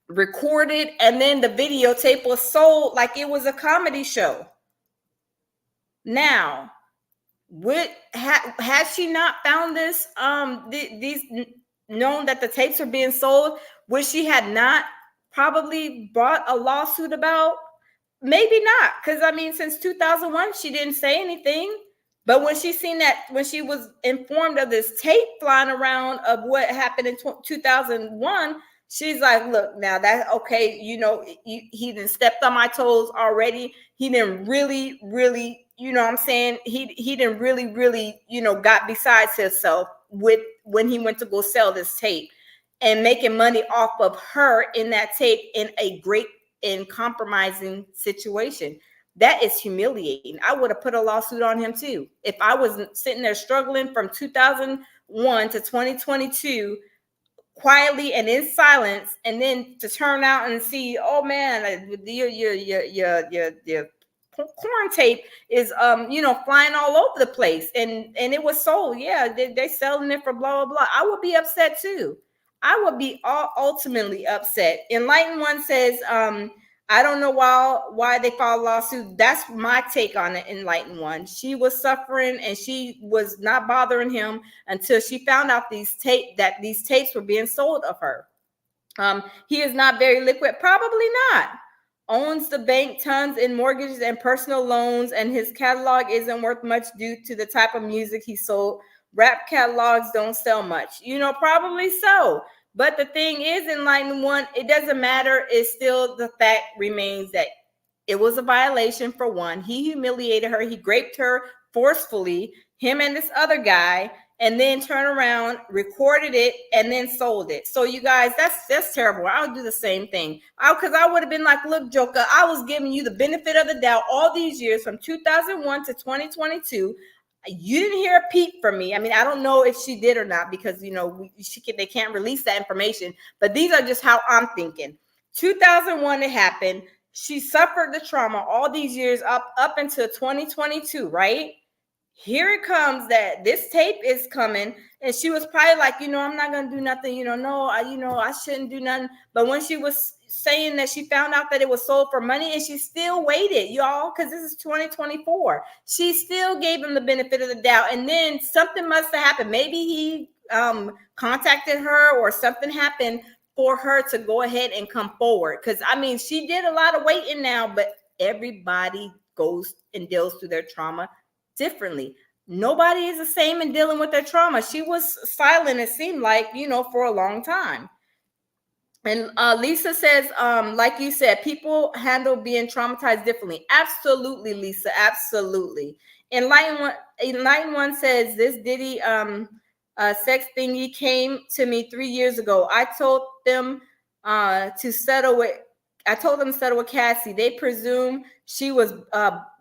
recorded. And then the videotape was sold like it was a comedy show. Now, had she not found this, these known that the tapes are being sold, would she had not probably brought a lawsuit about? Maybe not, because since 2001 she didn't say anything. But when she was informed of this tape flying around of what happened in 2001, she's like, look, now that, okay, he done stepped on my toes already. He didn't really, he didn't really, got besides himself with when he went to go sell this tape and making money off of her in that tape in a great and compromising situation. That is humiliating. I would have put a lawsuit on him too. If I was sitting there struggling from 2001 to 2022 quietly and in silence, and then to turn out and see, oh man, your corn tape is flying all over the place, and it was sold. Yeah, they selling it for blah blah blah. I would be upset too. I would be ultimately upset. Enlightened One says, I don't know why they filed a lawsuit. That's my take on it, Enlightened One. She was suffering and she was not bothering him until she found out these tapes were being sold of her. He is not very liquid, probably not. Owns the bank tons in mortgages and personal loans, and his catalog isn't worth much due to the type of music he sold. Rap catalogs don't sell much, probably so. But the thing is, Enlightened One, it doesn't matter. It's still the fact remains that it was a violation. For one, he humiliated her. He raped her forcefully, him and this other guy, and then turn around, recorded it, and then sold it. So you guys, that's terrible. I would do the same thing. Because I would have been like, look, Joker, I was giving you the benefit of the doubt all these years from 2001 to 2022. You didn't hear a peep from me. I mean, I don't know if she did or not, because they can't release that information. But these are just how I'm thinking. 2001, it happened. She suffered the trauma all these years up until 2022, right? Here it comes that this tape is coming, and she was probably like, I'm not gonna do nothing, no, I shouldn't do nothing. But when she was saying that she found out that it was sold for money, and she still waited, y'all, because this is 2024, she still gave him the benefit of the doubt. And then something must have happened. Maybe he contacted her, or something happened for her to go ahead and come forward. Because I mean, she did a lot of waiting now, but everybody goes and deals through their trauma differently. Nobody is the same in dealing with their trauma. She was silent, it seemed like, for a long time. And Lisa says, like you said, people handle being traumatized differently. Absolutely, Lisa, absolutely. Enlightened One says, this Diddy sex thingy came to me 3 years ago. I told them to settle with Cassie. They presume she was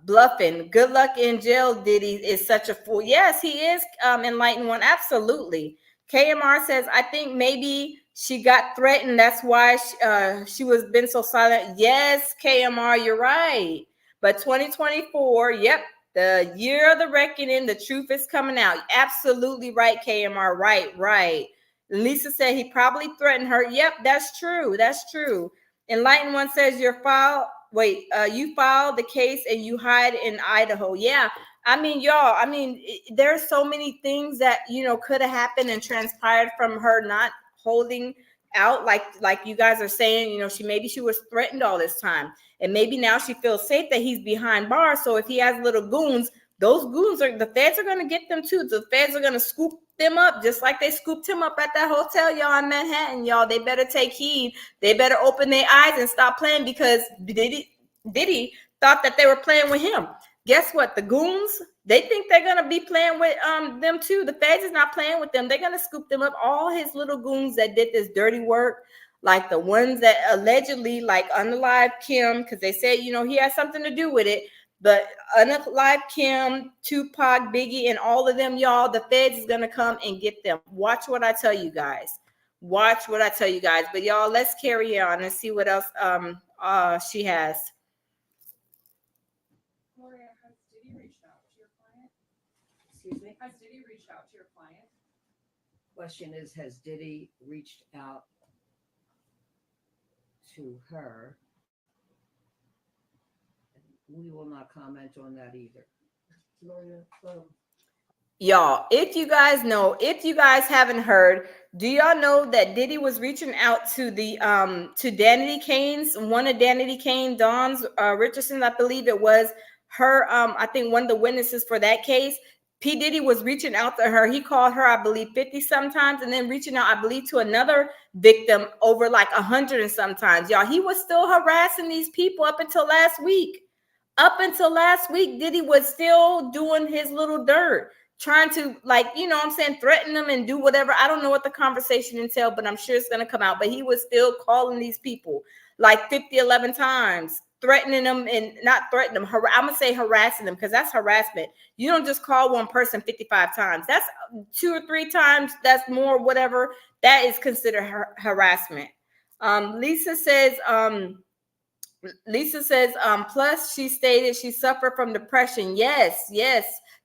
bluffing. Good luck in jail. Diddy is such a fool. Yes, he is, Enlightened One. Absolutely. KMR says, I think maybe she got threatened. That's why she was been so silent. Yes, KMR, you're right. But 2024, yep, the year of the reckoning, the truth is coming out. Absolutely right, KMR. Right. Lisa said he probably threatened her. Yep, that's true. Enlightened One says you filed the case and you hide in Idaho. Yeah. I mean, y'all, there's so many things that, could have happened and transpired from her not holding out. Like you guys are saying, she was threatened all this time. And maybe now she feels safe that he's behind bars. So if he has little goons, those goons the feds are going to get them too. The feds are going to scoop them up just like they scooped him up at that hotel, y'all, in Manhattan, y'all. They better take heed. They better open their eyes and stop playing, because Diddy thought that they were playing with him. Guess what? The goons, they think they're going to be playing with them too. The feds is not playing with them. They're going to scoop them up. All his little goons that did this dirty work, like the ones that allegedly, like unalive Kim, because they said, he has something to do with it. But unalive Kim, Tupac, Biggie, and all of them, y'all, the feds is going to come and get them. Watch what I tell you guys. But y'all, let's carry on and see what else she has. Gloria, has Diddy reached out to your client? Excuse me? Has Diddy reached out to your client? Question is, has Diddy reached out to her? We will not comment on that either. Y'all, if you guys haven't heard, do y'all know that Diddy was reaching out to the to Danity Kane's, one of Danity Kane, Dawn's Richardson, I believe it was her, I think one of the witnesses for that case. P. Diddy was reaching out to her. He called her, I believe, 50 sometimes, and then reaching out, I believe, to another victim over like 100 and sometimes. Y'all, he was still harassing these people up until last week. Diddy was still doing his little dirt, trying to, threaten them and do whatever. I don't know what the conversation entailed, but I'm sure it's going to come out. But he was still calling these people like 50, 11 times threatening them, and not threatening them, I'm gonna say harassing them, because that's harassment. You don't just call one person 55 times. That's 2 or 3 times. That's more, whatever. That is considered harassment. Lisa says, plus she stated she suffered from depression. Yes,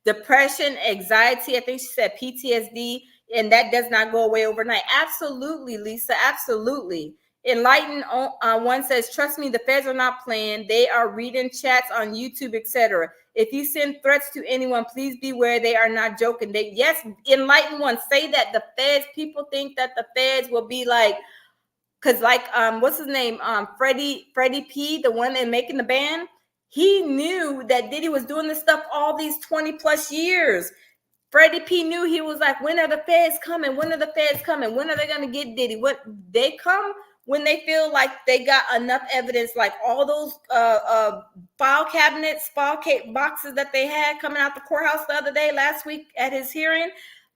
depression, anxiety. I think she said PTSD, and that does not go away overnight. Absolutely, Lisa, absolutely. Enlightened one says, trust me, the feds are not playing. They are reading chats on YouTube, etc. If you send threats to anyone, please beware. They are not joking. Yes, Enlightened one, say that the feds, people think that the feds will be like, because like what's his name, Freddie P, the one in Making the Band, he knew that Diddy was doing this stuff all these 20 plus years. Freddie P knew. He was like, when are the feds coming? When are the feds coming? When are they going to get Diddy? What, they come when they feel like they got enough evidence, like all those file boxes that they had coming out the courthouse the other day, last week at his hearing.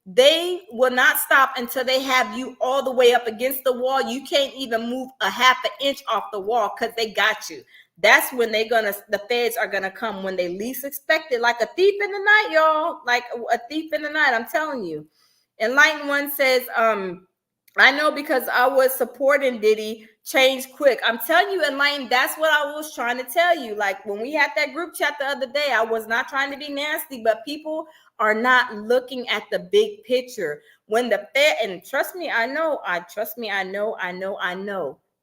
They will not stop until they have you all the way up against the wall. You can't even move a half an inch off the wall, because they got you. That's when the feds are gonna come, when they least expect it, like a thief in the night, y'all. Like a thief in the night, I'm telling you. Enlightened one says, I know, because I was supporting Diddy, change quick. I'm telling you, Enlightened, that's what I was trying to tell you. Like when we had that group chat the other day, I was not trying to be nasty, but people are not looking at the big picture. When the Fed, and trust me, I know.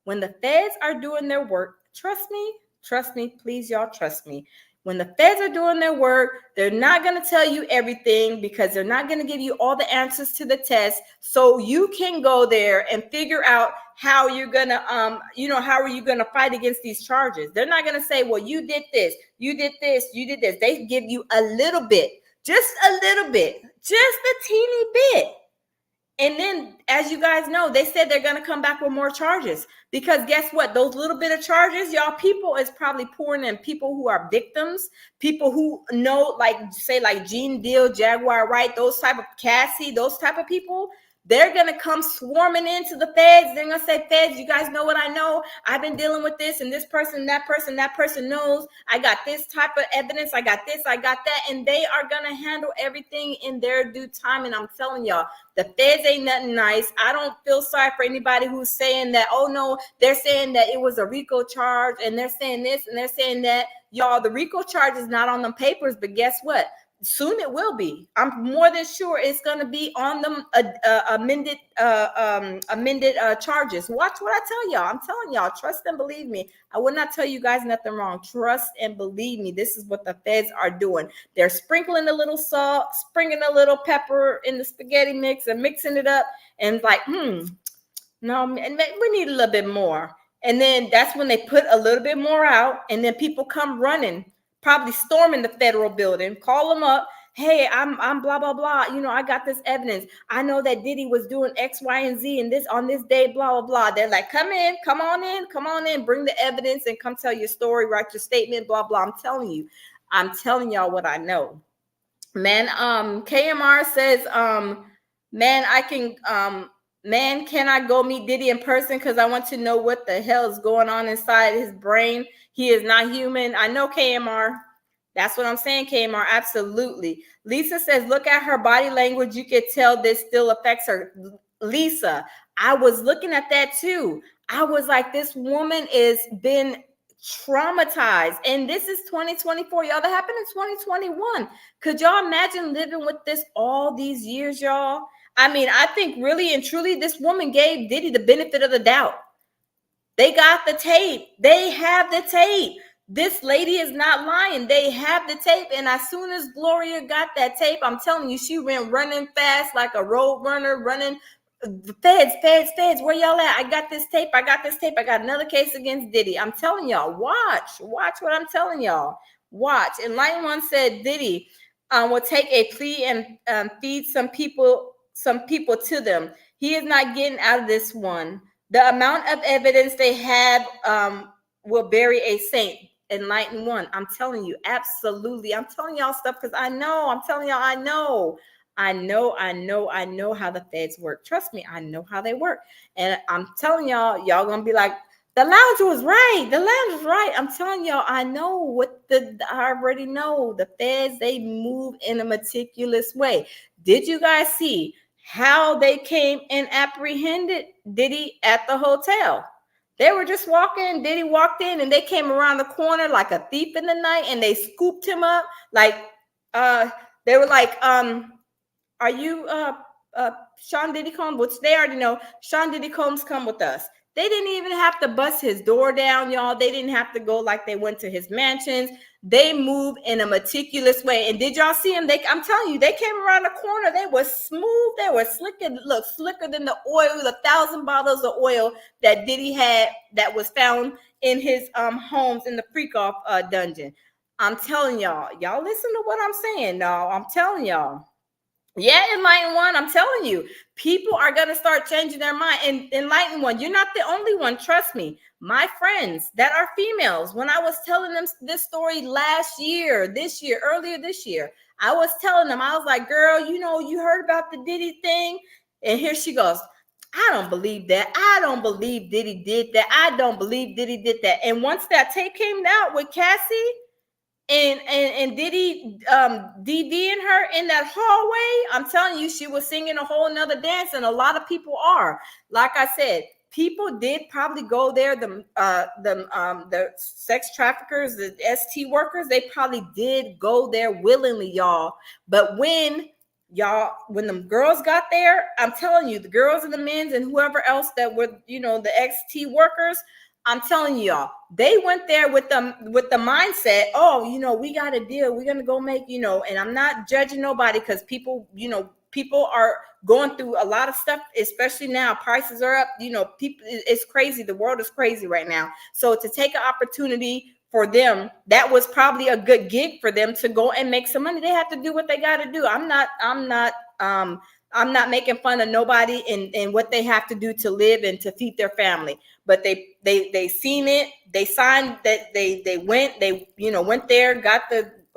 When the feds are doing their work, trust me, please, y'all, trust me. When the feds are doing their work, they're not going to tell you everything, because they're not going to give you all the answers to the test. So you can go there and figure out how you're going to, how are you going to fight against these charges? They're not going to say, well, you did this, you did this, you did this. They give you a little bit, just a little bit, just a teeny bit. And then, as you guys know, they said they're going to come back with more charges, because guess what? Those little bit of charges, y'all, people is probably pouring in, people who are victims, people who know, like, say, like Gene Deal, Jaguar Wright, those type of Cassie, those type of people. They're going to come swarming into the feds. They're going to say, feds, you guys know what I know. I've been dealing with this, and this person, that person knows. I got this type of evidence. I got this, I got that. And they are going to handle everything in their due time. And I'm telling y'all, the feds ain't nothing nice. I don't feel sorry for anybody who's saying that, oh no, they're saying that it was a RICO charge, and they're saying this, and they're saying that. Y'all, the RICO charge is not on them papers, but guess what? Soon it will be. I'm more than sure it's going to be on them amended charges. Watch what I tell y'all. I'm telling y'all, trust and believe me. I will not tell you guys nothing wrong. Trust and believe me. This is what the feds are doing. They're sprinkling a little salt, sprinkling a little pepper in the spaghetti mix, and mixing it up, and like, no, we need a little bit more. And then that's when they put a little bit more out, and then people come running, probably storming the federal building, call them up. Hey, I'm blah, blah, blah. I got this evidence. I know that Diddy was doing X, Y, and Z, and this on this day, blah, blah, blah. They're like, come on in, bring the evidence and come tell your story, write your statement, blah, blah. I'm telling y'all what I know. Man, KMR says, man, can I go meet Diddy in person? Because I want to know what the hell is going on inside his brain. He is not human. I know, KMR. That's what I'm saying, KMR. Absolutely. Lisa says, look at her body language. You could tell this still affects her. Lisa, I was looking at that too. I was like, this woman is been traumatized. And this is 2024. Y'all, that happened in 2021. Could y'all imagine living with this all these years, y'all? I mean, I think really and truly this woman gave Diddy the benefit of the doubt. They got the tape. They have the tape. This lady is not lying. They have the tape. And as soon as Gloria got that tape, I'm telling you, she went running fast like a road runner, running. Feds, where y'all at? I got this tape. I got another case against Diddy. I'm telling y'all, watch what I'm telling y'all. Watch. And Line One said Diddy will take a plea and feed some people to them. He is not getting out of this one. The amount of evidence they have will bury a saint. Enlighten One. I'm telling you, absolutely. I'm telling y'all stuff because I know. I'm telling y'all, I know how the feds work. Trust me, I know how they work. And I'm telling y'all gonna be like, The lounge was right. The lounge was right. I'm telling y'all, I know what I already know. The feds, they move in a meticulous way. Did you guys see how they came and apprehended Diddy at the hotel? They were just walking. Diddy walked in and they came around the corner like a thief in the night and they scooped him up. Like, they were like, are you Sean Diddy Combs? Which they already know. Sean Diddy Combs, come with us. They didn't even have to bust his door down, y'all. They didn't have to go like they went to his mansions. They moved in a meticulous way. And did y'all see them? I'm telling you, they came around the corner. They were smooth. They were slicker. Look, slicker than the oil, the 1,000 bottles of oil that Diddy had that was found in his homes in the freak-off dungeon. I'm telling y'all. Y'all listen to what I'm saying, y'all. I'm telling y'all. Yeah, Enlightened One, I'm telling you, people are going to start changing their mind. And Enlightened One, you're not the only one. Trust me. My friends that are females, when I was telling them this story earlier this year, I was telling them, I was like, girl, you heard about the Diddy thing? And here she goes, I don't believe that. I don't believe Diddy did that. I don't believe Diddy did that. And once that tape came out with Cassie, and Diddy DVing her in that hallway, I'm telling you, she was singing a whole nother dance, and a lot of people are. Like I said, people did probably go there. The sex traffickers, the ST workers, they probably did go there willingly, y'all. But when the girls got there, I'm telling you, the girls and the men and whoever else that were, the XT workers, I'm telling y'all, they went there with the mindset, oh, we got a deal. We're gonna go make, and I'm not judging nobody because people are going through a lot of stuff, especially now. Prices are up, people, it's crazy. The world is crazy right now. So to take an opportunity for them, that was probably a good gig for them to go and make some money. They have to do what they got to do. I'm not making fun of nobody and what they have to do to live and to feed their family. But they seen it. They signed that they went there, got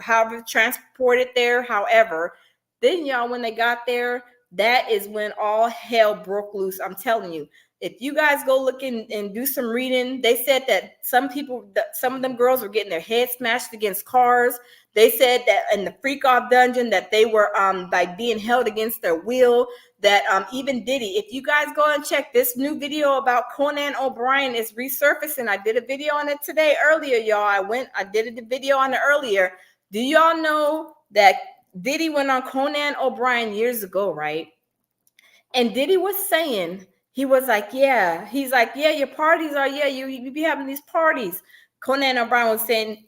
however transported there. However, then y'all, when they got there, that is when all hell broke loose. I'm telling you. If you guys go look and do some reading, they said that some of them girls were getting their heads smashed against cars. They said that in the freak off dungeon that they were like being held against their will. That even Diddy, if you guys go and check this new video about Conan O'Brien is resurfacing. I did a video on it earlier, y'all. I did a video on it earlier. Do y'all know that Diddy went on Conan O'Brien years ago, right? And Diddy was saying, he was like, yeah, your parties are, you be having these parties. Conan O'Brien was saying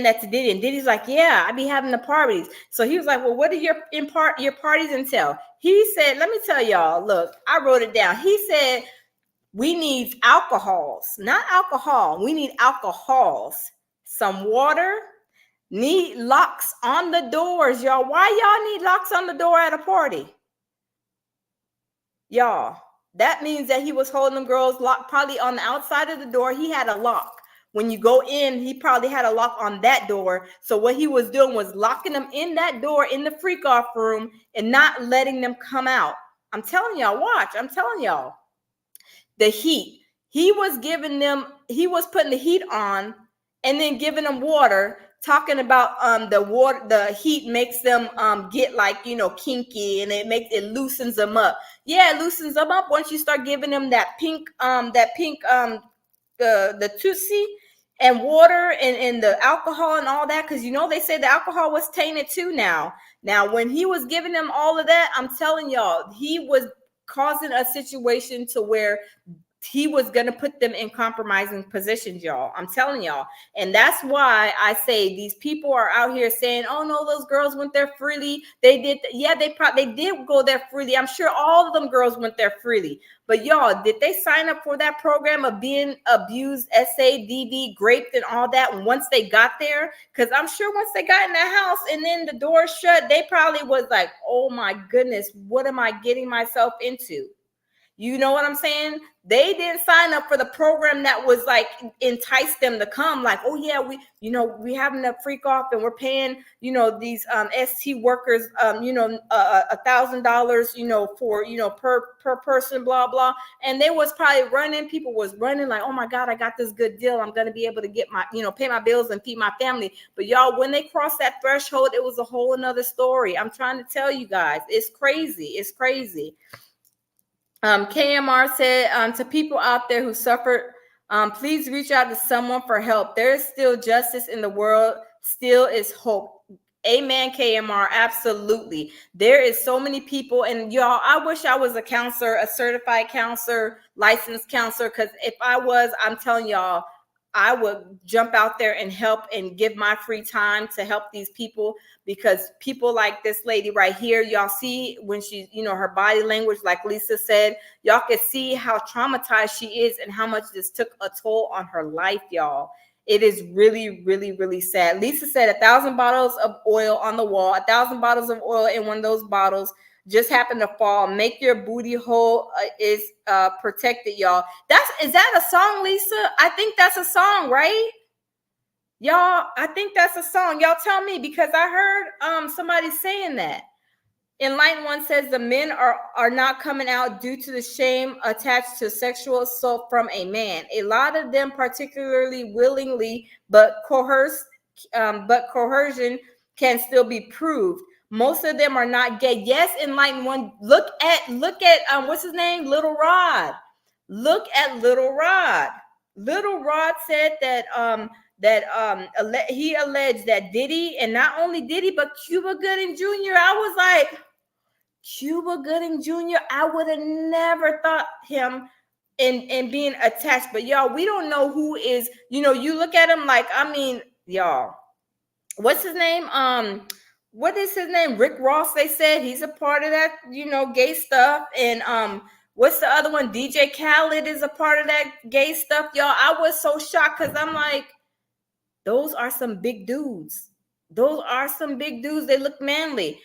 that to Diddy, and Diddy's like, yeah, I be having the parties. So he was like, well, what do your parties entail? He said, let me tell y'all, look, I wrote it down. He said, we need alcohols, not alcohol. We need alcohols, some water, need locks on the doors, y'all. Why y'all need locks on the door at a party? Y'all, that means that he was holding them girls locked probably on the outside of the door. He had a lock. When you go in, he probably had a lock on that door. So what he was doing was locking them in that door in the freak off room and not letting them come out. I'm telling y'all, watch. I'm telling y'all. The heat. He was putting the heat on and then giving them water, talking about the heat makes them get like, kinky, and it loosens them up. Yeah, it loosens them up once you start giving them that pink the Tootsie and water and the alcohol and all that, because they say the alcohol was tainted too now. Now, when he was giving them all of that, I'm telling y'all, he was causing a situation to where he was going to put them in compromising positions, y'all. I'm telling y'all. And that's why I say these people are out here saying, oh, no, those girls went there freely. They did. Yeah, they did go there freely. I'm sure all of them girls went there freely. But y'all, did they sign up for that program of being abused, SADV, raped, and all that once they got there? Because I'm sure once they got in the house and then the door shut, they probably was like, oh, my goodness, what am I getting myself into? You know what I'm saying? They didn't sign up for the program that was like entice them to come. Like, oh yeah, we having a freak off and we're paying, these ST workers, $1,000, for per person, blah blah. And they was probably running. People was running like, oh my God, I got this good deal. I'm gonna be able to get my, pay my bills and feed my family. But y'all, when they crossed that threshold, it was a whole another story. I'm trying to tell you guys, it's crazy. It's crazy. KMR said, to people out there who suffered, please reach out to someone for help. There is still justice in the world. Still is hope. Amen, KMR. Absolutely. There is so many people. And y'all, I wish I was a counselor, a certified counselor, licensed counselor. Because if I was, I'm telling y'all, I would jump out there and help and give my free time to help these people, because people like this lady right here, y'all see when she's, her body language, like Lisa said, y'all can see how traumatized she is and how much this took a toll on her life, y'all. It is really, really, really sad. Lisa said 1,000 bottles of oil on the wall, 1,000 bottles of oil in one of those bottles just happened to fall. Make your booty hole is protected, y'all. Is that a song, Lisa? I think that's a song, right? Y'all, I think that's a song. Y'all tell me, because I heard somebody saying that. Enlightened One says the men are not coming out due to the shame attached to sexual assault from a man. A lot of them, particularly willingly, but coercion can still be proved. Most of them are not gay. Yes, Enlightened One. Look at what's his name? Little Rod. Look at Little Rod. Little Rod said that he alleged that Diddy, and not only Diddy, but Cuba Gooding Jr. I was like, Cuba Gooding Jr., I would have never thought him in being attached. But y'all, we don't know who is, you look at him like, I mean, y'all, what's his name? What is his name? Rick Ross, they said he's a part of that, gay stuff. And what's the other one? DJ Khaled is a part of that gay stuff, y'all. I was so shocked, because I'm like, those are some big dudes. Those are some big dudes. They look manly.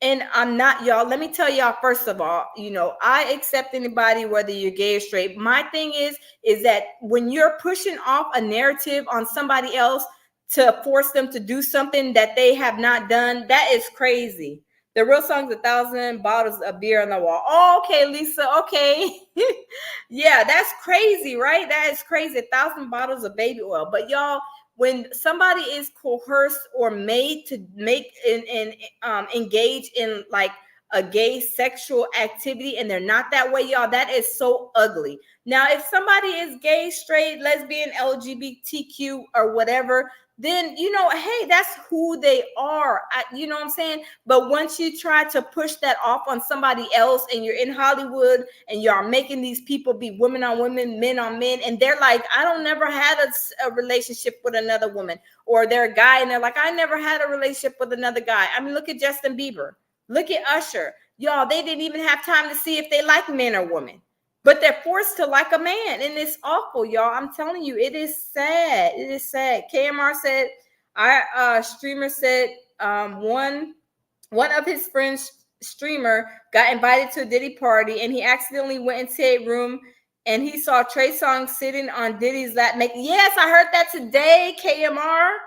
And I'm not, y'all. Let me tell y'all, first of all, I accept anybody, whether you're gay or straight. My thing is that when you're pushing off a narrative on somebody else to force them to do something that they have not done, that is crazy. The real song's 1,000 bottles of beer on the wall. Oh, okay, Lisa. Okay. Yeah, that's crazy, right? That is crazy. 1,000 bottles of baby oil. But y'all, when somebody is coerced or made to engage in like a gay sexual activity and they're not that way, y'all, that is so ugly. Now, if somebody is gay, straight, lesbian, LGBTQ or whatever, then, hey, that's who they are. You know what I'm saying? But once you try to push that off on somebody else and you're in Hollywood and you're making these people be women on women, men on men, and they're like, I don't never had a relationship with another woman, or they're a guy and they're like, I never had a relationship with another guy. I mean, look at Justin Bieber. Look at Usher. Y'all, they didn't even have time to see if they like men or women. But they're forced to like a man, and it's awful, y'all. I'm telling you, it is sad. It is sad. KMR said, our streamer said one of his friends, streamer, got invited to a Diddy party, and he accidentally went into a room, and he saw Trey Songz sitting on Diddy's lap. Yes, I heard that today, KMR.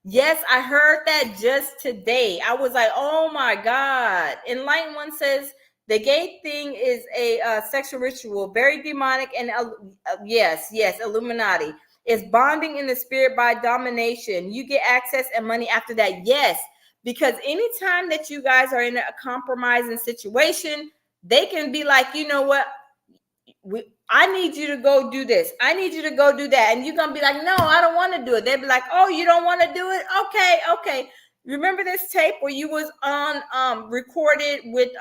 Yes, I heard that just today. I was like, oh my God. Enlightened One says, the gay thing is a sexual ritual, very demonic, and yes, Illuminati. It's bonding in the spirit by domination. You get access and money after that. Yes, because anytime that you guys are in a compromising situation, they can be like, you know what? I need you to go do this. I need you to go do that. And you're going to be like, no, I don't want to do it. They'll be like, oh, you don't want to do it? Okay. Remember this tape where you was on recorded with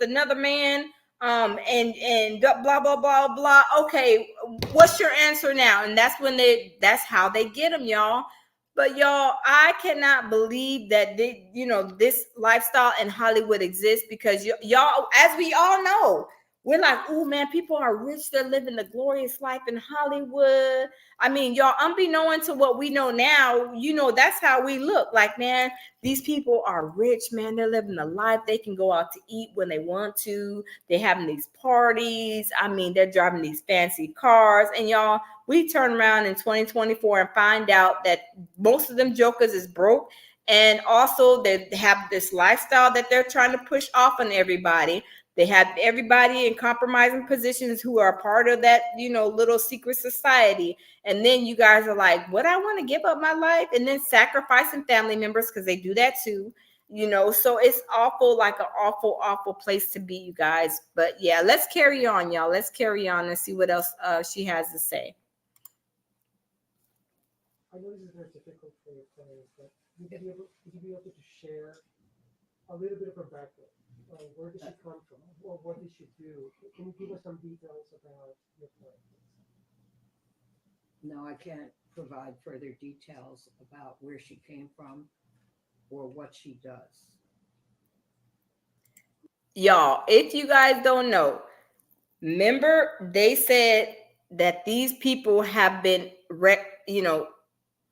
another man and blah blah blah blah. Okay, what's your answer now? And that's how they get them, y'all. But y'all, I cannot believe that this lifestyle in Hollywood exists, because y'all, as we all know, We're like, oh man, people are rich. They're living the glorious life in Hollywood. I mean, y'all, unbeknown to what we know now, that's how we look. Like, man, these people are rich, man. They're living the life. They can go out to eat when they want to. They're having these parties. I mean, they're driving these fancy cars. And y'all, we turn around in 2024 and find out that most of them jokers is broke. And also they have this lifestyle that they're trying to push off on everybody. They have everybody in compromising positions who are part of that, little secret society. And then you guys are like, what, I want to give up my life? And then sacrificing family members because they do that too. So it's awful, like an awful, awful place to be, you guys. But yeah, let's carry on, y'all. Let's carry on and see what else she has to say. I know this is very difficult for your players, but would you be able to share a little bit of her background? Where did she come from? Or what did she do? Can you give us some details about your plan? No, I can't provide further details about where she came from or what she does. Y'all, if you guys don't know, remember they said that these people have been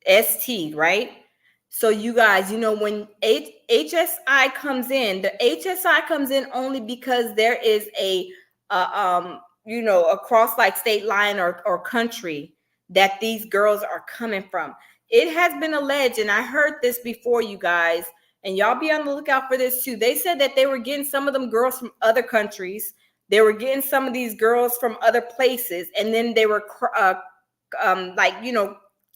ST, right? So you guys, when HSI comes in, the HSI comes in only because there is a across like state line or country that these girls are coming from. It has been alleged, and I heard this before, you guys, and y'all be on the lookout for this too. They said that they were getting some of them girls from other countries. They were getting some of these girls from other places, and then they were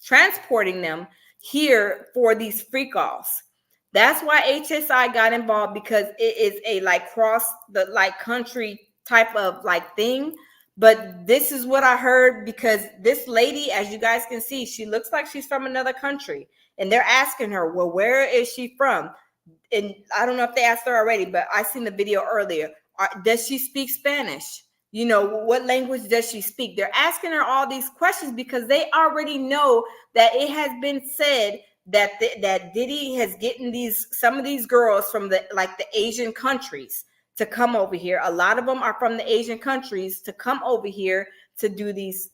transporting them here for these freak offs. That's why HSI got involved, because it is a like cross the like country type of like thing. But this is what I heard, because this lady, as you guys can see, she looks like she's from another country, and they're asking her, well, where is she from? And I don't know if they asked her already, but I seen the video earlier. Does she speak Spanish? What language does she speak? They're asking her all these questions because they already know that it has been said that that Diddy has getting some of these girls from the Asian countries to come over here. A lot of them are from the Asian countries to come over here to do these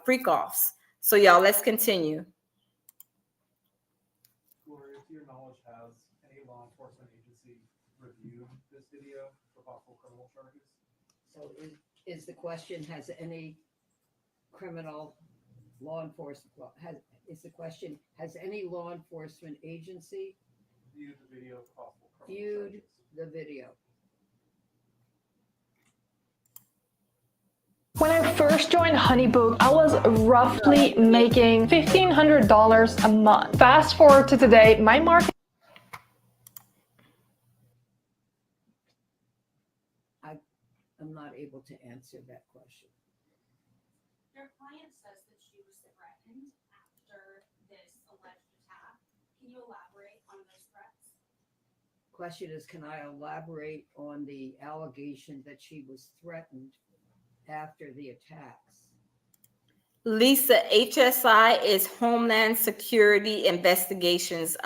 freak offs. So y'all, let's continue. Gloria, to your knowledge, has any law enforcement agency reviewed this video for possible criminal charges? So is the question, has any criminal law enforcement, has any law enforcement agency viewed the video for possible criminal charges? The video? When I first joined Honeybook, I was roughly making $1,500 a month. Fast forward to today, my market. I'm not able to answer that question. Your client says that she was threatened after this alleged attack. Can you elaborate on those threats? Question is, can I elaborate on the allegation that she was threatened after the attacks? Lisa, HSI is Homeland Security Investigations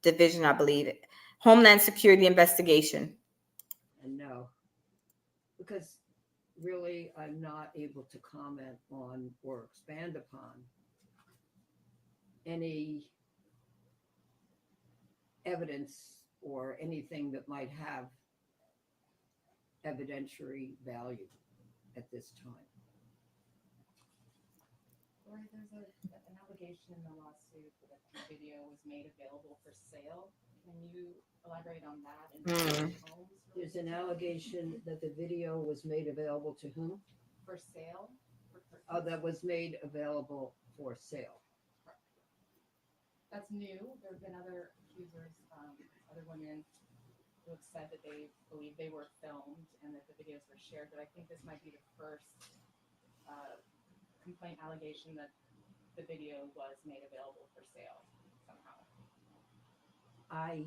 Division, I believe. Homeland Security Investigation. And no, because really I'm not able to comment on or expand upon any evidence or anything that might have evidentiary value at this time. Or there's an allegation in the lawsuit that the video was made available for sale. Can you elaborate on that? There's an allegation that the video was made available to whom? For sale? That was made available for sale. That's new. There have been other accusers, other women who have said that they believe they were filmed and that the videos were shared, but I think this might be the first complaint allegation that the video was made available for sale somehow. I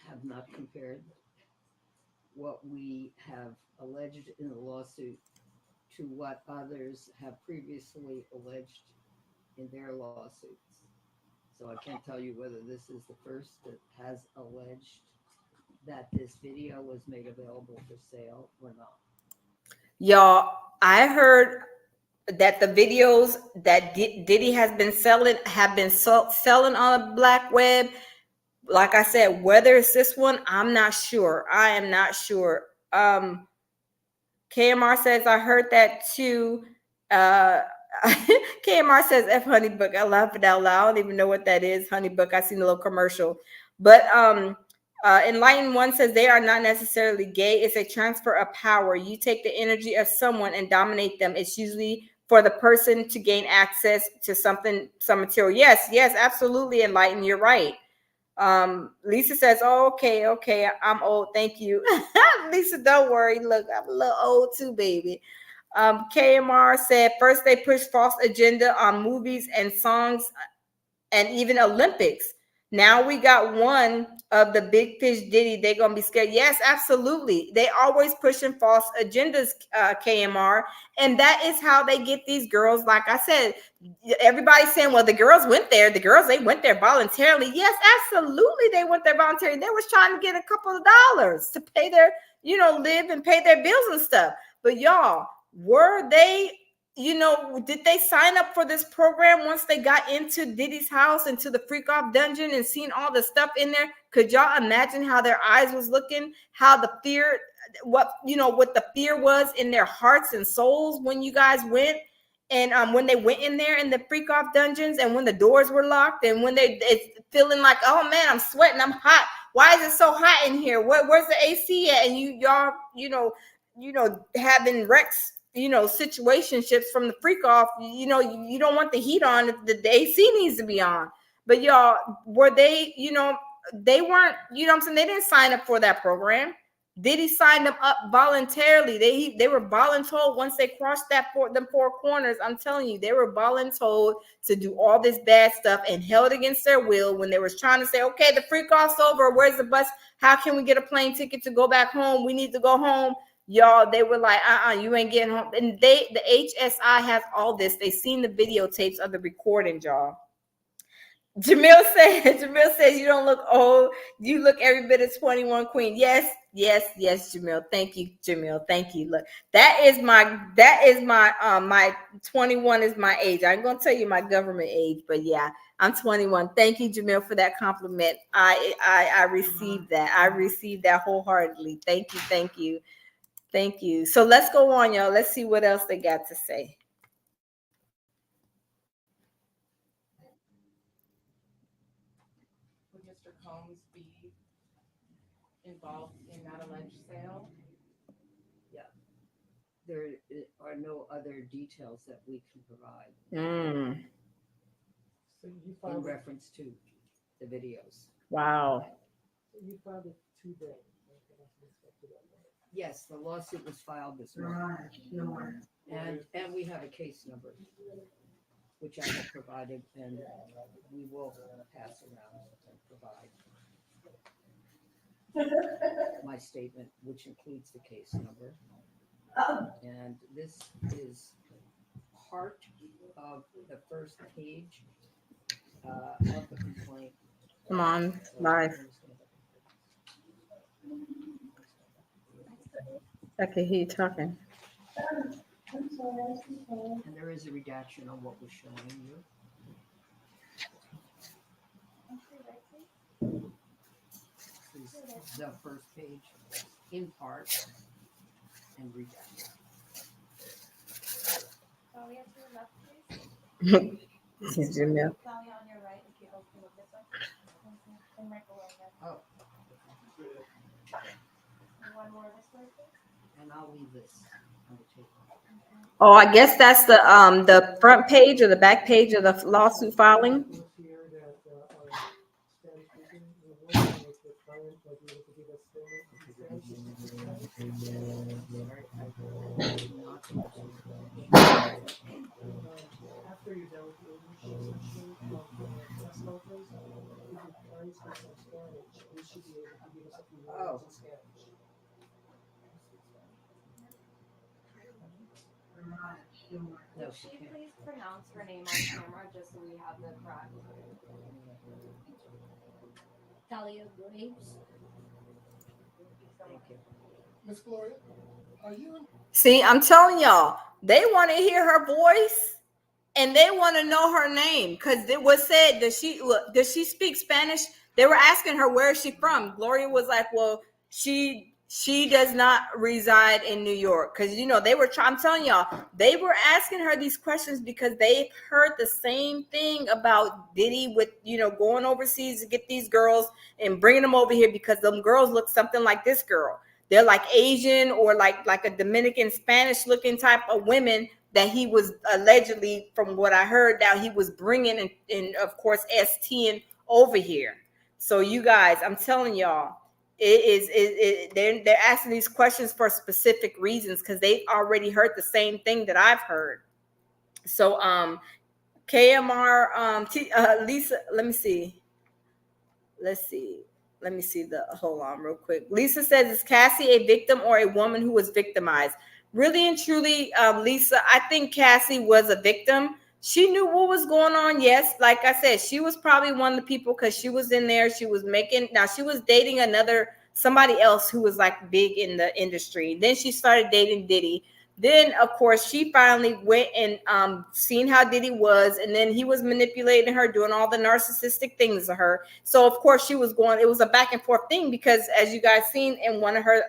have not compared what we have alleged in the lawsuit to what others have previously alleged in their lawsuits. So I can't tell you whether this is the first that has alleged that this video was made available for sale or not? Y'all, I heard that the videos that Diddy has been selling have been selling on the black web. Like I said, whether it's this one, I'm not sure. I am not sure. KMR says, I heard that too. KMR says, F Honeybook. I laugh it out loud. I don't even know what that is. Honeybook. I seen a little commercial. But Enlightened One says they are not necessarily gay. It's a transfer of power. You take the energy of someone and dominate them. It's usually for the person to gain access to some material. Yes, absolutely, Enlightened. You're right. Lisa says, oh, okay, I'm old, thank you. Lisa, don't worry, look, I'm a little old too, baby. KMR said, first they push false agenda on movies and songs and even Olympics. Now we got one of the big fish Diddy. They're gonna be scared. Yes, absolutely. They always pushing false agendas, KMR, and that is how they get these girls. Like I said, everybody's saying, "Well, the girls went there. They went there voluntarily." Yes, absolutely, they went there voluntarily. They was trying to get a couple of dollars to pay their, live and pay their bills and stuff. But y'all, were they? Did they sign up for this program once they got into Diddy's house, into the freak off dungeon and seen all the stuff in there? Could y'all imagine how their eyes was looking, how the fear, what the fear was in their hearts and souls when you guys went? And when they went in there in the freak off dungeons and when the doors were locked and when it's feeling like, oh man, I'm sweating, I'm hot. Why is it so hot in here? Where's the AC at? And y'all, having wrecks, situationships from the freak off, you don't want the heat on if the AC needs to be on. But y'all, were they, they weren't, what I'm saying? They didn't sign up for that program. Diddy signed them up voluntarily. They were voluntold once they crossed them four corners. I'm telling you, they were voluntold to do all this bad stuff and held against their will when they was trying to say, okay, the freak off's over. Where's the bus? How can we get a plane ticket to go back home? We need to go home. Y'all, they were like, you ain't getting home. And the HSI has all this. They seen the videotapes of the recording, y'all. Jamil says you don't look old. You look every bit of 21, Queen. Yes, Jamil. Thank you, Jamil. Thank you. Look, that is my my 21 is my age. I'm gonna tell you my government age, but yeah, I'm 21. Thank you, Jamil, for that compliment. I received that. I received that wholeheartedly. Thank you. So let's go on, y'all. Let's see what else they got to say. Mr. Combs be involved in that alleged sale? Yeah. There are no other details that we can provide in reference to the videos. Wow. So you filed it today. Yes, the lawsuit was filed this morning. And we have a case number, which I have provided, and we will pass around and provide my statement, which includes the case number. And this is part of the first page of the complaint. Come on, live. I can hear you talking. And there is a redaction on what was showing you. This is the first page in part and redacted. Talia, to your left, please. Jamil. Talia, on your right, if you open up this one. And right below that. Oh. And one more this way, please. And I'll leave this on the table. Oh, I guess that's the front page or the back page of the lawsuit filing. After you're done with the English section of the press conference, if your client speaks some Spanish, you should be able to give us a few words in Spanish. No, Could she please pronounce her name on camera just so we have the correct? Talia Graves. Thank you. Miss Gloria, are you in? See, I'm telling y'all, they want to hear her voice and they want to know her name because it was said that does she speak Spanish? They were asking her where is she from. Gloria was like, well, she does not reside in New York because they were I'm telling y'all, they were asking her these questions because they heard the same thing about Diddy with going overseas to get these girls and bringing them over here because them girls look something like this girl. They're like Asian or like a Dominican Spanish looking type of women that he was allegedly, from what I heard, that he was bringing and of course STing over here. So you guys, I'm telling y'all, they're asking these questions for specific reasons because they've already heard the same thing that I've heard. So KMR Lisa, let me see. Let me see hold on real quick. Lisa says, is Cassie a victim or a woman who was victimized? Really and truly, Lisa, I think Cassie was a victim. She knew what was going on. Yes, like I said, she was probably one of the people because she was in there. She was she was dating somebody else who was like big in the industry. Then she started dating Diddy. Then, of course, she finally went and seen how Diddy was, and then he was manipulating her, doing all the narcissistic things to her. So, of course, it was a back and forth thing because, as you guys seen in one of her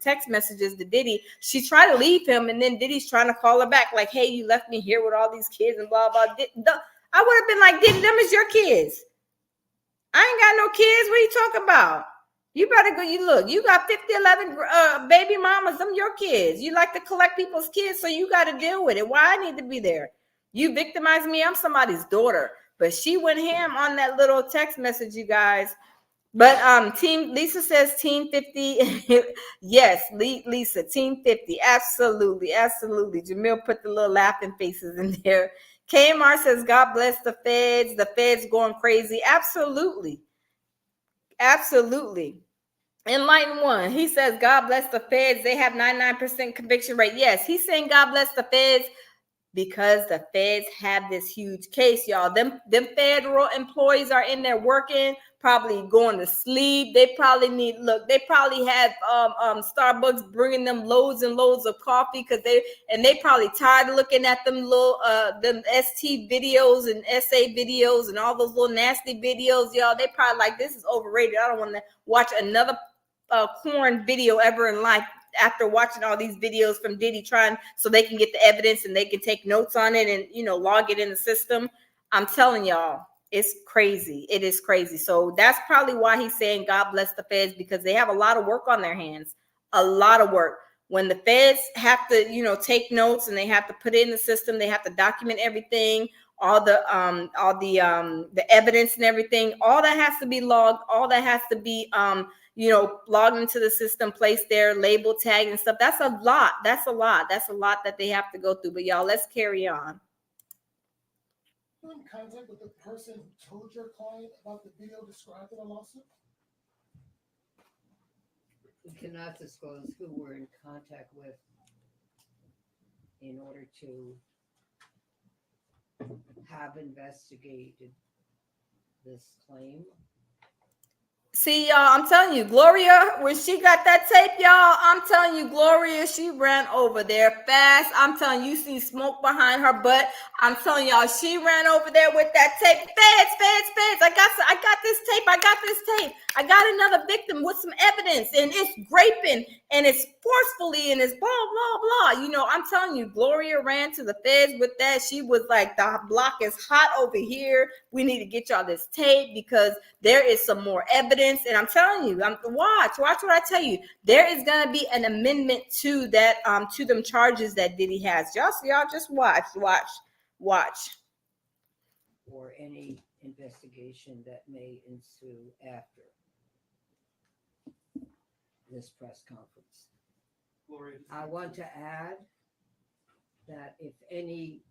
text messages to Diddy, she tried to leave him, and then Diddy's trying to call her back, like, hey, you left me here with all these kids and blah, blah. I would have been like, Diddy, them is your kids. I ain't got no kids. What are you talking about? You better go. You got 50, 11 baby mamas. Them your kids. You like to collect people's kids, so you got to deal with it. Why I need to be there? You victimize me. I'm somebody's daughter. But she went ham on that little text message, you guys. But Team Lisa says Team 50. Yes, Lisa, Team 50. Absolutely, absolutely. Jamil put the little laughing faces in there. KMR says, God bless the feds. The feds going crazy. Absolutely. Absolutely. Enlighten One, he says, God bless the feds. They have 99% conviction rate. Yes, he's saying God bless the feds because the feds have this huge case, y'all. Them federal employees are in there working, probably going to sleep. They probably have Starbucks bringing them loads and loads of coffee because they probably tired of looking at them little them ST videos and SA videos and all those little nasty videos, y'all. They probably like, this is overrated. I don't want to watch another corn video ever in life after watching all these videos from Diddy trying so they can get the evidence and they can take notes on it and log it in the system. I'm telling y'all, it's crazy. It is crazy. So that's probably why he's saying God bless the feds, because they have a lot of work on their hands. A lot of work. When the feds have to, take notes and they have to put it in the system, they have to document everything, all the evidence and everything, all that has to be logged, all that has to be logged into the system, placed there, label, tag, and stuff. That's a lot. That's a lot that they have to go through. But y'all, let's carry on. Are you in contact with the person who told your client about the video described in the lawsuit? We cannot disclose who we're in contact with in order to have investigated this claim. See, y'all, I'm telling you, Gloria, when she got that tape, y'all, I'm telling you, Gloria, she ran over there fast. I'm telling you, see smoke behind her butt. I'm telling y'all, she ran over there with that tape. Feds. I got this tape. I got another victim with some evidence, and it's raping, and it's forcefully, and it's blah, blah, blah. I'm telling you, Gloria ran to the feds with that. She was like, the block is hot over here. We need to get y'all this tape because there is some more evidence. And I'm telling you, watch what I tell you. There is gonna be an amendment to that, to them charges that Diddy has. Y'all just watch. Or any investigation that may ensue after this press conference. Gloria, I want to add that if any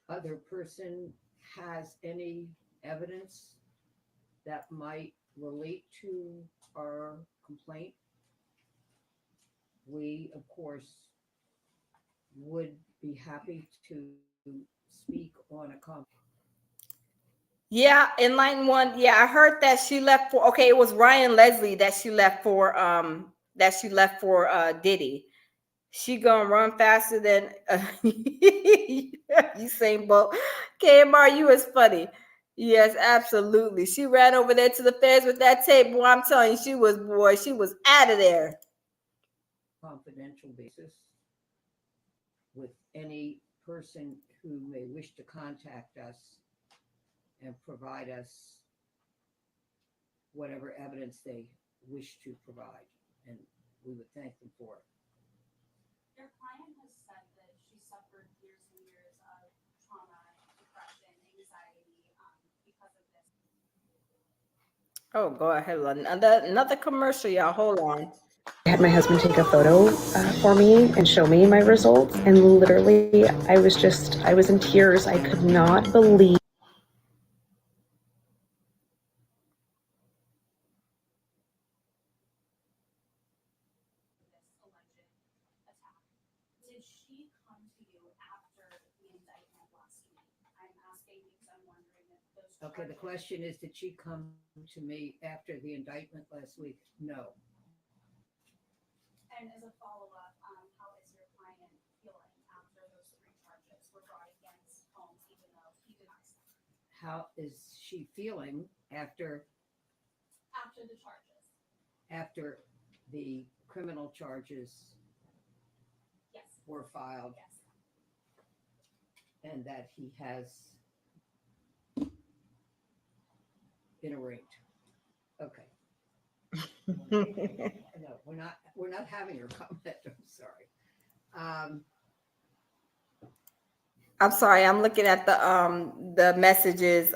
other person has any evidence that might relate to our complaint, we, of course, would be happy to speak on a conference. Yeah, Enlightened One. Yeah, I heard that she left for. Okay, it was Ryan Leslie that she left for. Diddy. She gonna run faster than Usain Bolt. KMR, you is funny. Yes, absolutely. She ran over there to the feds with that tape. Boy, I'm telling you, she was out of there. Confidential basis with any person who may wish to contact us and provide us whatever evidence they wish to provide, and we would thank them for it. Your client has said that she suffered years and years of trauma, depression, anxiety because of this. Oh, go ahead. Another commercial, y'all. Hold on. I had my husband take a photo for me and show me my results, and literally I was in tears. I could not believe. Did she come to you after the indictment last week? I'm asking because I'm wondering if those charges... Okay, the question is, did she come to me after the indictment last week? No. And as a follow-up, how is your client feeling after those 3 charges were brought against Holmes, even though he denies them? How is she feeling after the charges? After the criminal charges Yes. were filed? Yes. And that he has been arraigned. Okay. No, we're not having your comment. I'm sorry. I'm sorry. I'm looking at the messages.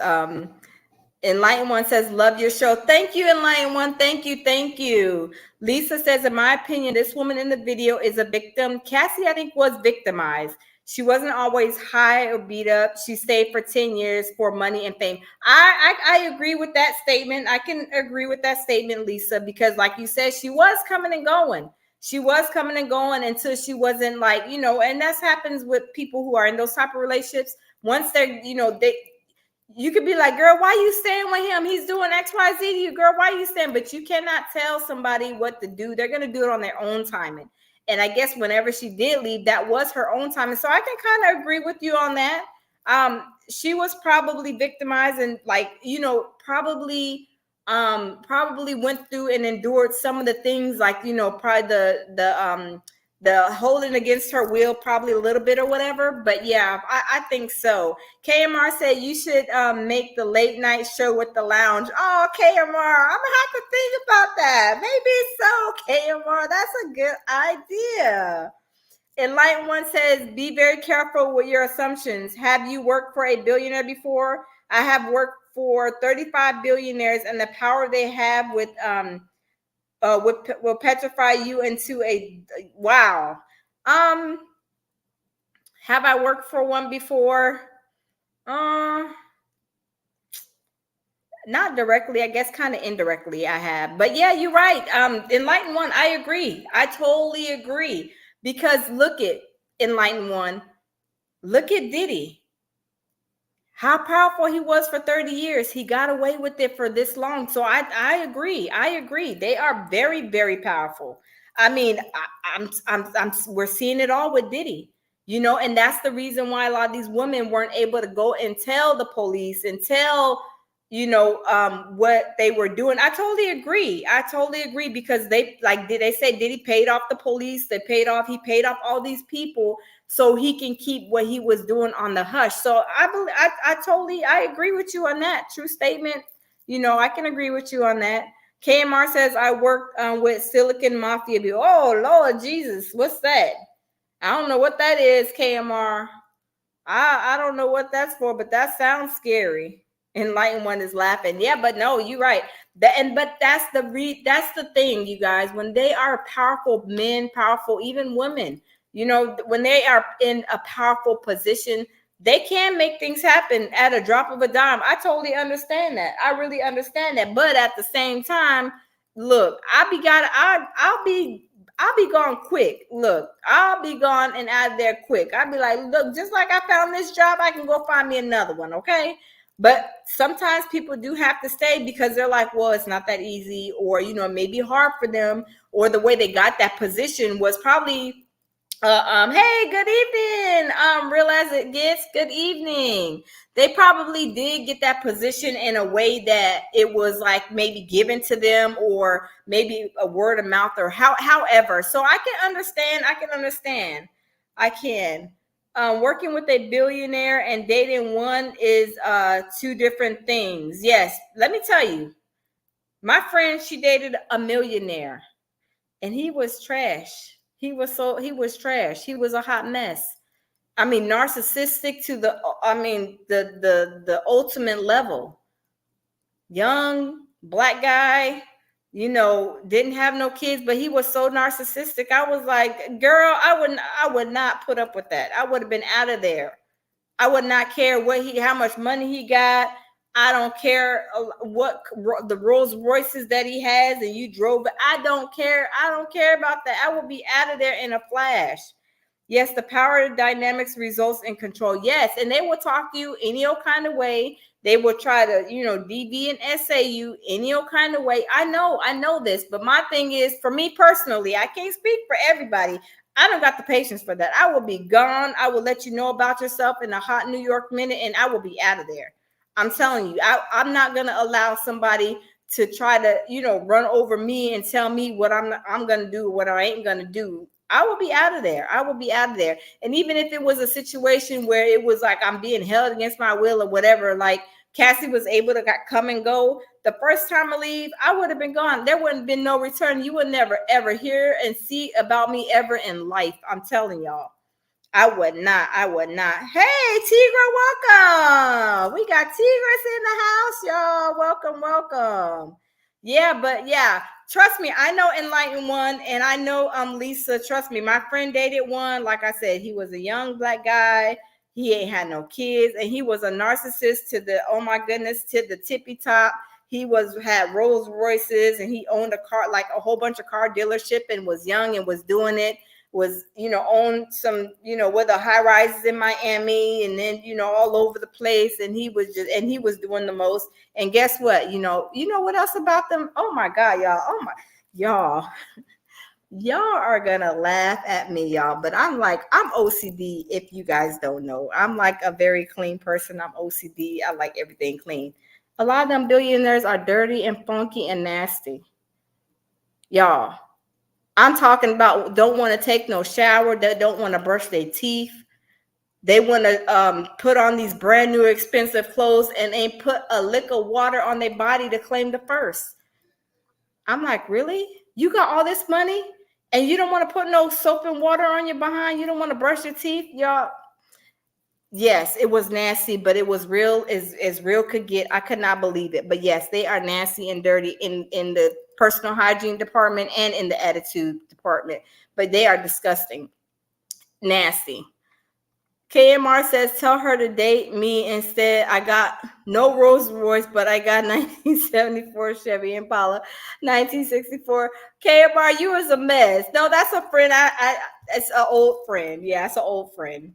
Enlightened One says, love your show. Thank you, Enlightened One. Thank you. Thank you. Lisa says, in my opinion, this woman in the video is a victim. Cassie, I think, was victimized. She wasn't always high or beat up. She stayed for 10 years for money and fame. I agree with that statement. I can agree with that statement, Lisa, because like you said, she was coming and going. She was coming and going until she wasn't like, and that happens with people who are in those type of relationships. Once they're, you could be like, girl, why you staying with him? He's doing X, Y, Z to you, girl. Why you staying? But you cannot tell somebody what to do. They're going to do it on their own timing. And I guess whenever she did leave, that was her own timing. So I can kind of agree with you on that. She was probably victimized and probably went through and endured some of the things probably the holding against her will, probably a little bit or whatever. But yeah, I think so. KMR said you should make the late night show with the lounge. Oh, KMR, I'm gonna have to think about that. Maybe so, KMR. That's a good idea. Enlightened One says, be very careful with your assumptions. Have you worked for a billionaire before? I have worked for 35 billionaires, and the power they have will petrify you into a wow. Have I worked for one before? Not directly, I guess kind of indirectly I have. But yeah, you're right. Enlightened One, I agree. I totally agree. Because look at Enlightened One. Look at Diddy. How powerful he was for 30 years. He got away with it for this long. So I agree. I agree. They are very, very powerful. I mean, we're seeing it all with Diddy, and that's the reason why a lot of these women weren't able to go and tell the police and tell, what they were doing. I totally agree because they say Diddy paid off the police. He paid off all these people so he can keep what he was doing on the hush. So I agree with you on that. True statement. I can agree with you on that. KMR says I worked with Silicon Mafia. Oh, Lord Jesus. What's that? I don't know what that is, KMR. I don't know what that's for, but that sounds scary. Enlightened One is laughing. Yeah, but no, you're right. But that's the thing, you guys. When they are powerful men, powerful even women, when they are in a powerful position, they can make things happen at a drop of a dime. I totally understand that. I really understand that. But at the same time, look, I'll be gone quick. Look, I'll be gone and out of there quick. I'll be like, look, just like I found this job, I can go find me another one, okay? But sometimes people do have to stay because they're like, well, it's not that easy, or, you know, it may be hard for them, or the way they got that position was probably, hey, good evening. Real as it gets, good evening. They probably did get that position in a way that it was like maybe given to them, or maybe a word of mouth, or however. So I can understand. I can. Working with a billionaire and dating one is two different things. Yes, let me tell you, my friend, she dated a millionaire, and he was trash. He was trash. He was a hot mess. I mean, narcissistic to the ultimate level. Young black guy, you know, didn't have no kids, but he was so narcissistic. I was like, girl, I would not put up with that. I would have been out of there. I would not care how much money he got. I don't care what the Rolls Royces that he has and you drove it. I don't care. I don't care about that. I will be out of there in a flash. Yes, the power dynamics results in control. Yes, and they will talk to you any old kind of way. They will try to, you know, DV and SA you any old kind of way. I know this, but my thing is, for me personally, I can't speak for everybody. I don't got the patience for that. I will be gone. I will let you know about yourself in a hot New York minute, and I will be out of there. I'm telling you, I'm not gonna allow somebody to try to, you know, run over me and tell me what I'm gonna do, what I ain't gonna do. I will be out of there. I will be out of there. And even if it was a situation where it was like I'm being held against my will or whatever, like Cassie was able to come and go. The first time I leave, I would have been gone. There wouldn't have been no return. You would never, ever hear and see about me ever in life. I'm telling y'all. I would not. Hey, Tigra, welcome. We got Tigris in the house, y'all. Welcome. Yeah, but yeah, trust me, I know Enlightened One, and I know Lisa. Trust me, my friend dated one. Like I said, he was a young black guy. He ain't had no kids, and he was a narcissist to the, oh my goodness, to the tippy top. He had Rolls Royces, and he owned a car, like a whole bunch of car dealership, and was young and was doing it. Was, you know, owned some, you know, with the high rises in Miami, and then, you know, all over the place. And he was doing the most. And guess what? You know what else about them? Oh my God, y'all. Y'all are gonna laugh at me, y'all. But I'm OCD. If you guys don't know, I'm like a very clean person. I'm OCD. I like everything clean. A lot of them billionaires are dirty and funky and nasty, y'all. I'm talking about don't want to take no shower, that don't want to brush their teeth. They want to put on these brand new expensive clothes and ain't put a lick of water on their body to claim the first. I'm like, really? You got all this money and you don't want to put no soap and water on your behind? You don't want to brush your teeth? Y'all, yes, it was nasty, but it was real as real could get. I could not believe it. But yes, they are nasty and dirty in the personal hygiene department and in the attitude department. But they are disgusting. Nasty. KMR says, tell her to date me instead. I got no Rolls Royce, but I got 1974 Chevy Impala, 1964. KMR, you was a mess. No, that's a friend. It's an old friend. Yeah, it's an old friend.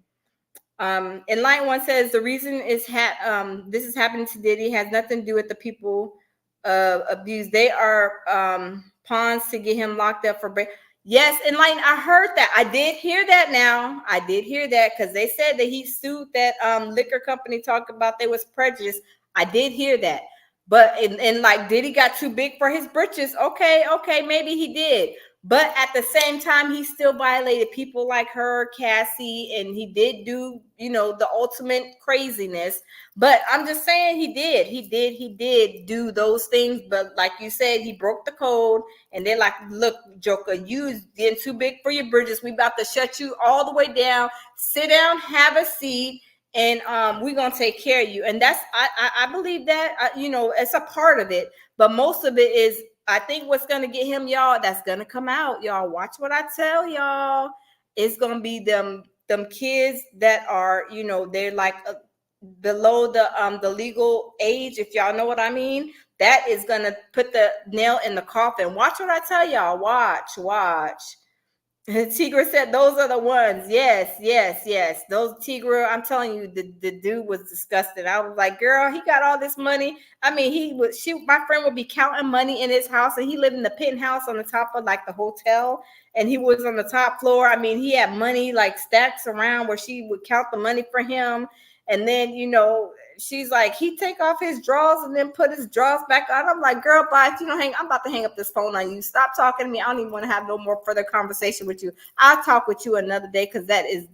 And Line One says the reason this is happening to Diddy has nothing to do with the people abused. They are pawns to get him locked up for break. Yes, Enlighten, I heard that. I did hear that now. I did hear that because they said that he sued that liquor company, talked about there was prejudice. I did hear that. But and like Diddy got too big for his britches. Okay, maybe he did. But at the same time, he still violated people like her, Cassie, and he did do, you know, the ultimate craziness. But I'm just saying he did do those things. But like you said, he broke the code, and they're like, look, Joker, you getting too big for your bridges. We about to shut you all the way down. Sit down, have a seat, and we're gonna take care of you. And that's I believe that, you know, it's a part of it, but most of it is, I think what's gonna get him, y'all, that's gonna come out, y'all. Watch what I tell y'all. It's gonna be them kids that are, you know, they're like below the legal age, if y'all know what I mean. That is gonna put the nail in the coffin. Watch what I tell y'all. Watch. Tigra said those are the ones. Yes. Those Tigra, I'm telling you, the dude was disgusted. I was like, girl, he got all this money. I mean, my friend would be counting money in his house, and he lived in the penthouse on the top of like the hotel, and he was on the top floor. I mean, he had money like stacks around where she would count the money for him. And then, she's like, he take off his drawers and then put his drawers back on. I'm like, girl, bye. I'm about to hang up this phone on you. Stop talking to me. I don't even want to have no more further conversation with you. I'll talk with you another day, because that is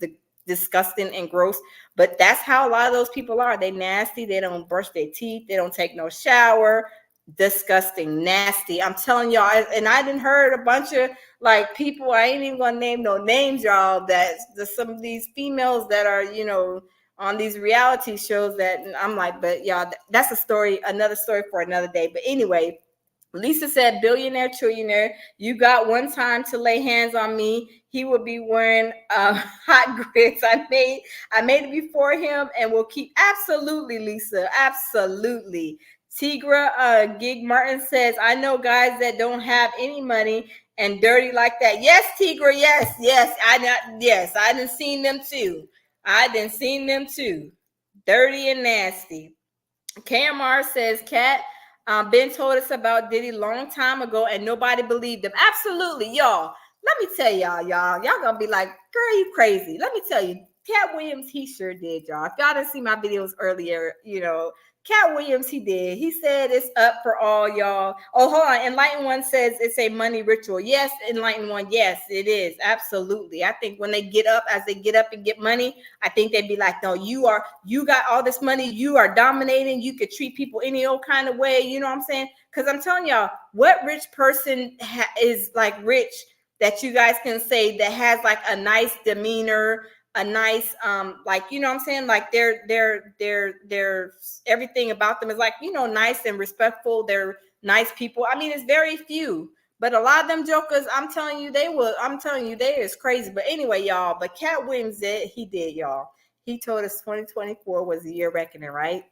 disgusting and gross. But that's how a lot of those people are. They nasty. They don't brush their teeth. They don't take no shower. Disgusting, nasty. I'm telling y'all. And I didn't heard a bunch of like people. I ain't even gonna name no names, y'all. That some of these females that are, on these reality shows, that I'm like, but y'all, that's another story for another day. But anyway, Lisa said, billionaire, trillionaire, you got one time to lay hands on me. He will be wearing hot grits. I made it before him, and will keep. Absolutely, Lisa. Absolutely. Tigra Gig Martin says, I know guys that don't have any money and dirty like that. Yes, Tigra. Yes. I done seen them too. Dirty and nasty. KMR says, Kat, Ben told us about Diddy long time ago and nobody believed him. Absolutely, y'all. Let me tell y'all gonna be like, girl, you crazy. Let me tell you, Cat Williams, he sure did, y'all. If y'all didn't see my videos earlier, Cat Williams, he did. He said it's up for all y'all. Oh, hold on. Enlightened One says it's a money ritual. Yes, Enlightened One. Yes, it is. Absolutely. I think when they get up, as they get up and get money, I think they'd be like, no, you got all this money. You are dominating. You could treat people any old kind of way. You know what I'm saying? Because I'm telling y'all, what rich person is like rich that you guys can say that has like a nice demeanor, a nice like, you know what I'm saying, like they're everything about them is like, nice and respectful. They're nice people. I mean, it's very few, but a lot of them jokers, I'm telling you, they is crazy. But anyway, y'all, but Cat Williams he did, y'all. He told us 2024 was the year of reckoning, right?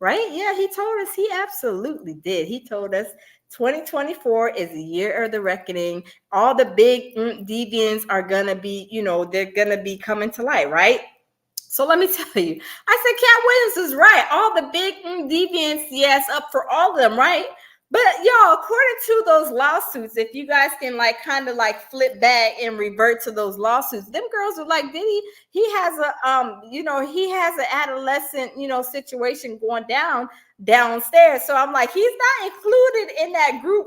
Yeah, he told us. He absolutely did. He told us 2024 is the year of the reckoning. All the big deviants are gonna be, they're gonna be coming to light, right? So let me tell you, I said Cat Williams is right. All the big deviants, yes, up for all of them, right? But y'all, according to those lawsuits, if you guys can like kind of like flip back and revert to those lawsuits, them girls were like, Diddy, he has an adolescent, situation going downstairs. So I'm like, he's not included in that group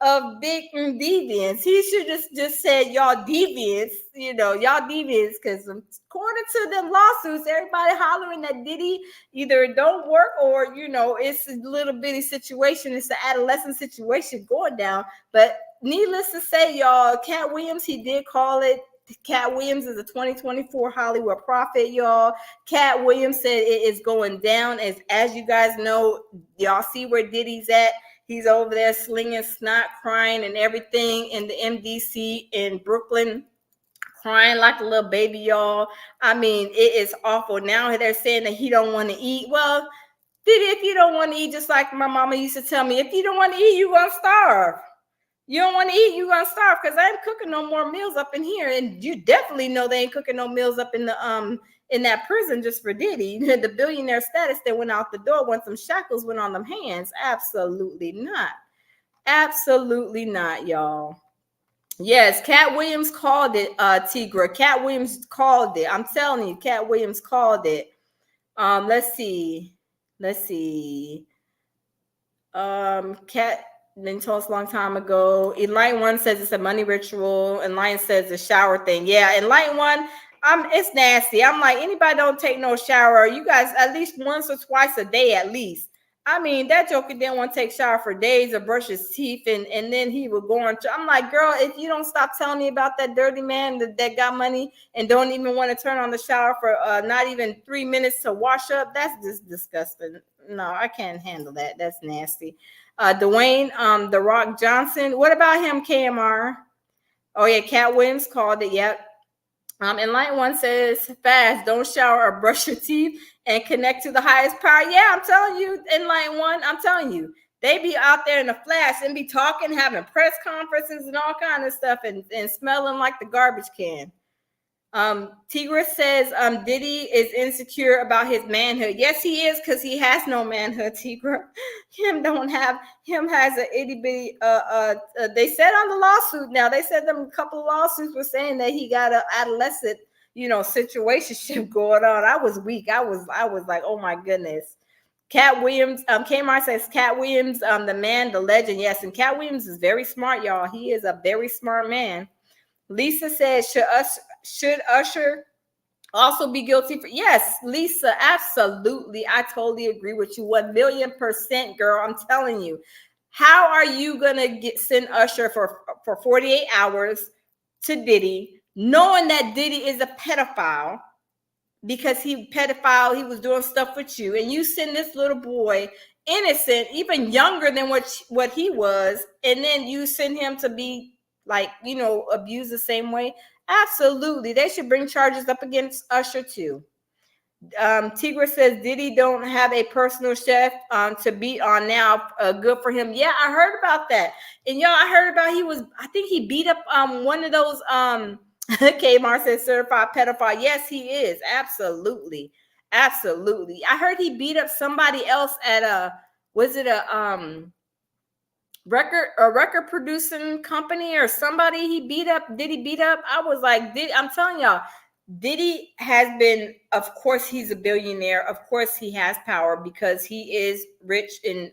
of big deviants. He should just said y'all deviants, because according to them lawsuits, everybody hollering that Diddy either don't work or it's a little bitty situation. It's an adolescent situation going down. But needless to say, y'all, Cat Williams, he did call it. Cat Williams is a 2024 Hollywood prophet, y'all. Cat Williams said it is going down. As you guys know, y'all see where Diddy's at. He's over there slinging snot, crying and everything in the MDC in Brooklyn, crying like a little baby, y'all. I mean, it is awful. Now they're saying that he don't want to eat. Well, Diddy, if you don't want to eat, just like my mama used to tell me, if you don't want to eat, you're going to starve. You don't want to eat, you're going to starve, because I ain't cooking no more meals up in here. And you definitely know they ain't cooking no meals up in the in that prison just for Diddy. The billionaire status that went out the door when some shackles went on them hands. Absolutely not. Absolutely not, y'all. Yes, Cat Williams called it, Tigra. Cat Williams called it. I'm telling you, Cat Williams called it. Let's see. Cat then told us a long time ago. Enlightened One says it's a money ritual. Enlightened says a shower thing. Yeah, Enlightened One, it's nasty. I'm like, anybody don't take no shower. You guys at least once or twice a day at least. I mean, that joker didn't want to take shower for days or brush his teeth, and then he would go on. I'm like, girl, if you don't stop telling me about that dirty man that got money and don't even want to turn on the shower for not even 3 minutes to wash up, that's just disgusting. No, I can't handle that. That's nasty. Dwayne, The Rock Johnson. What about him, KMR? Oh yeah, Cat Williams called it. Yep. Enlightened One says, fast, don't shower or brush your teeth and connect to the highest power. Yeah, I'm telling you, Enlightened One, I'm telling you. They be out there in the flash and be talking, having press conferences and all kind of stuff, and smelling like the garbage can. Tigra says Diddy is insecure about his manhood. Yes, he is, because he has no manhood. Tigra, him has an itty bitty. They said on the lawsuit. Now they said them a couple of lawsuits were saying that he got an adolescent, situationship going on. I was weak. I was like, oh my goodness. Cat Williams, Kmart says Cat Williams, the man, the legend. Yes, and Cat Williams is very smart, y'all. He is a very smart man. Lisa says, should Usher also be guilty for? Yes, Lisa, absolutely. I totally agree with you 1,000,000%, girl. I'm telling you. How are you gonna send Usher for 48 hours to Diddy, knowing that Diddy is a pedophile? Because he was doing stuff with you, and you send this little boy, innocent, even younger than what he was, and then you send him to be abused the same way. Absolutely, they should bring charges up against Usher too. Tigra says Diddy don't have a personal chef to beat on now. Good for him. Yeah, I heard about that. And y'all, I heard about I think he beat up one of those Kmart says certified pedophile. Yes, he is. Absolutely. Absolutely. I heard he beat up somebody else at a record producing company or somebody he beat up. Diddy beat up. I was like, I'm telling y'all, Diddy has been, of course, he's a billionaire. Of course, he has power because he is rich and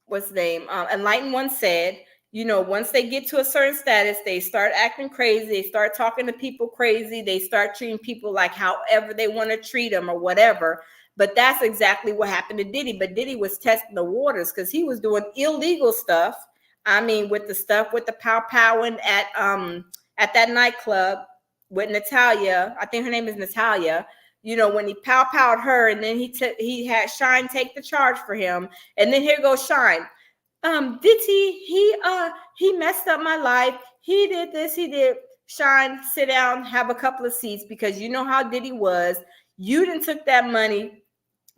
what's the name? Enlightened One said, once they get to a certain status, they start acting crazy. They start talking to people crazy. They start treating people like however they want to treat them or whatever. But that's exactly what happened to Diddy. But Diddy was testing the waters because he was doing illegal stuff. I mean, with the pow-powing at that nightclub with Natalia. I think her name is Natalia. When he pow-powed her, and then he had Shine take the charge for him. And then here goes Shine. Diddy, he messed up my life. He did this, he did. Shine, sit down, have a couple of seats, because you know how Diddy was. You didn't took that money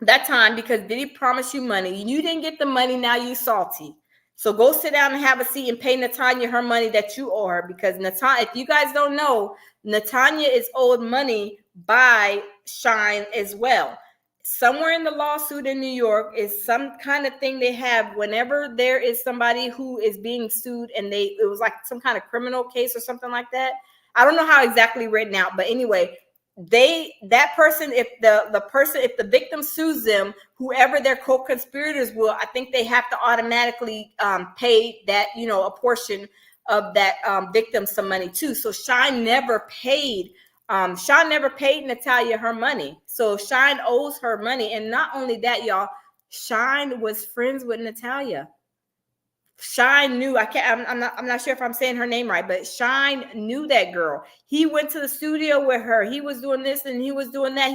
that time because Diddy promised you money. You didn't get the money, now you salty. So go sit down and have a seat and pay Natanya her money that you owe her, because Natanya, if you guys don't know, Natanya is owed money by Shine as well. Somewhere in the lawsuit in New York is some kind of thing they have whenever there is somebody who is being sued, and it was like some kind of criminal case or something like that. I don't know how exactly written out, but anyway, if the victim sues them, whoever their co-conspirators will, I think they have to automatically pay that, a portion of that victim some money too. So Shine never paid Natalia her money. So Shine owes her money. And not only that, y'all, Shine was friends with Natalia. Shine knew, I'm not sure if I'm saying her name right, but Shine knew that girl. He went to the studio with her. He was doing this and he was doing that.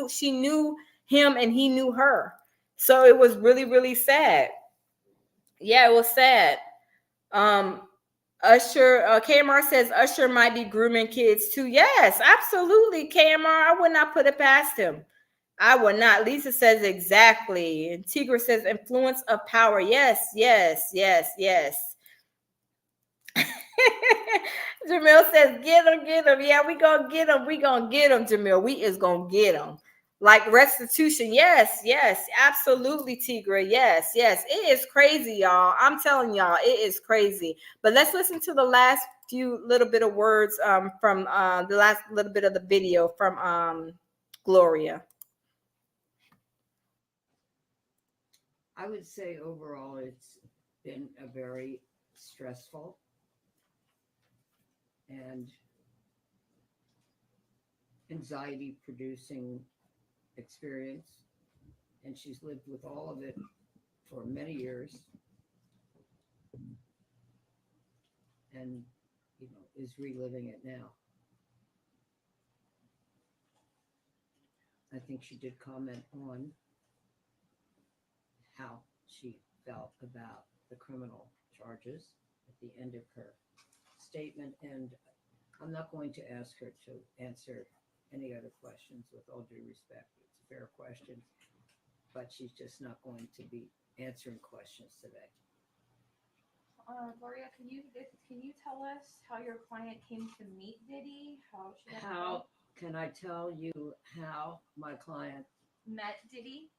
She knew him and he knew her. So it was really, really sad. Yeah, it was sad. Usher, KMR says Usher might be grooming kids too. Yes, absolutely, KMR. I would not put it past him. I would not. Lisa says exactly. And Tigra says influence of power. Yes, yes, yes, yes. Jamil says, get him. Yeah, we gonna get him. We gonna get him, Jamil. We is gonna get him. Like restitution. Yes, yes, absolutely, Tigra. Yes, yes. It is crazy, y'all. I'm telling y'all, it is crazy. But let's listen to the last few little bit of words from the last little bit of the video from Gloria. I would say overall it's been a very stressful and anxiety producing experience, and she's lived with all of it for many years and is reliving it now. I think she did comment on how she felt about the criminal charges at the end of her statement, and I'm not going to ask her to answer any other questions, with all due respect. It's a fair question. but she's just not going to be answering questions today. Gloria, can you tell us how your client came to meet Diddy? How can I tell you how my client met Diddy?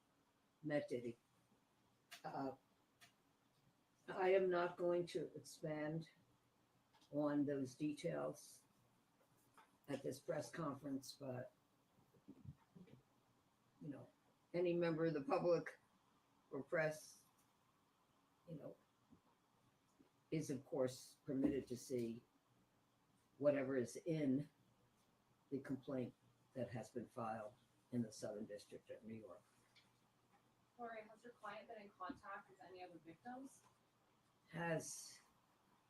I am not going to expand on those details at this press conference, but you know, any member of the public or press, you know, is of course permitted to see whatever is in the complaint that has been filed in the Southern District of New York. Gloria, has your client been in contact with any other victims? Has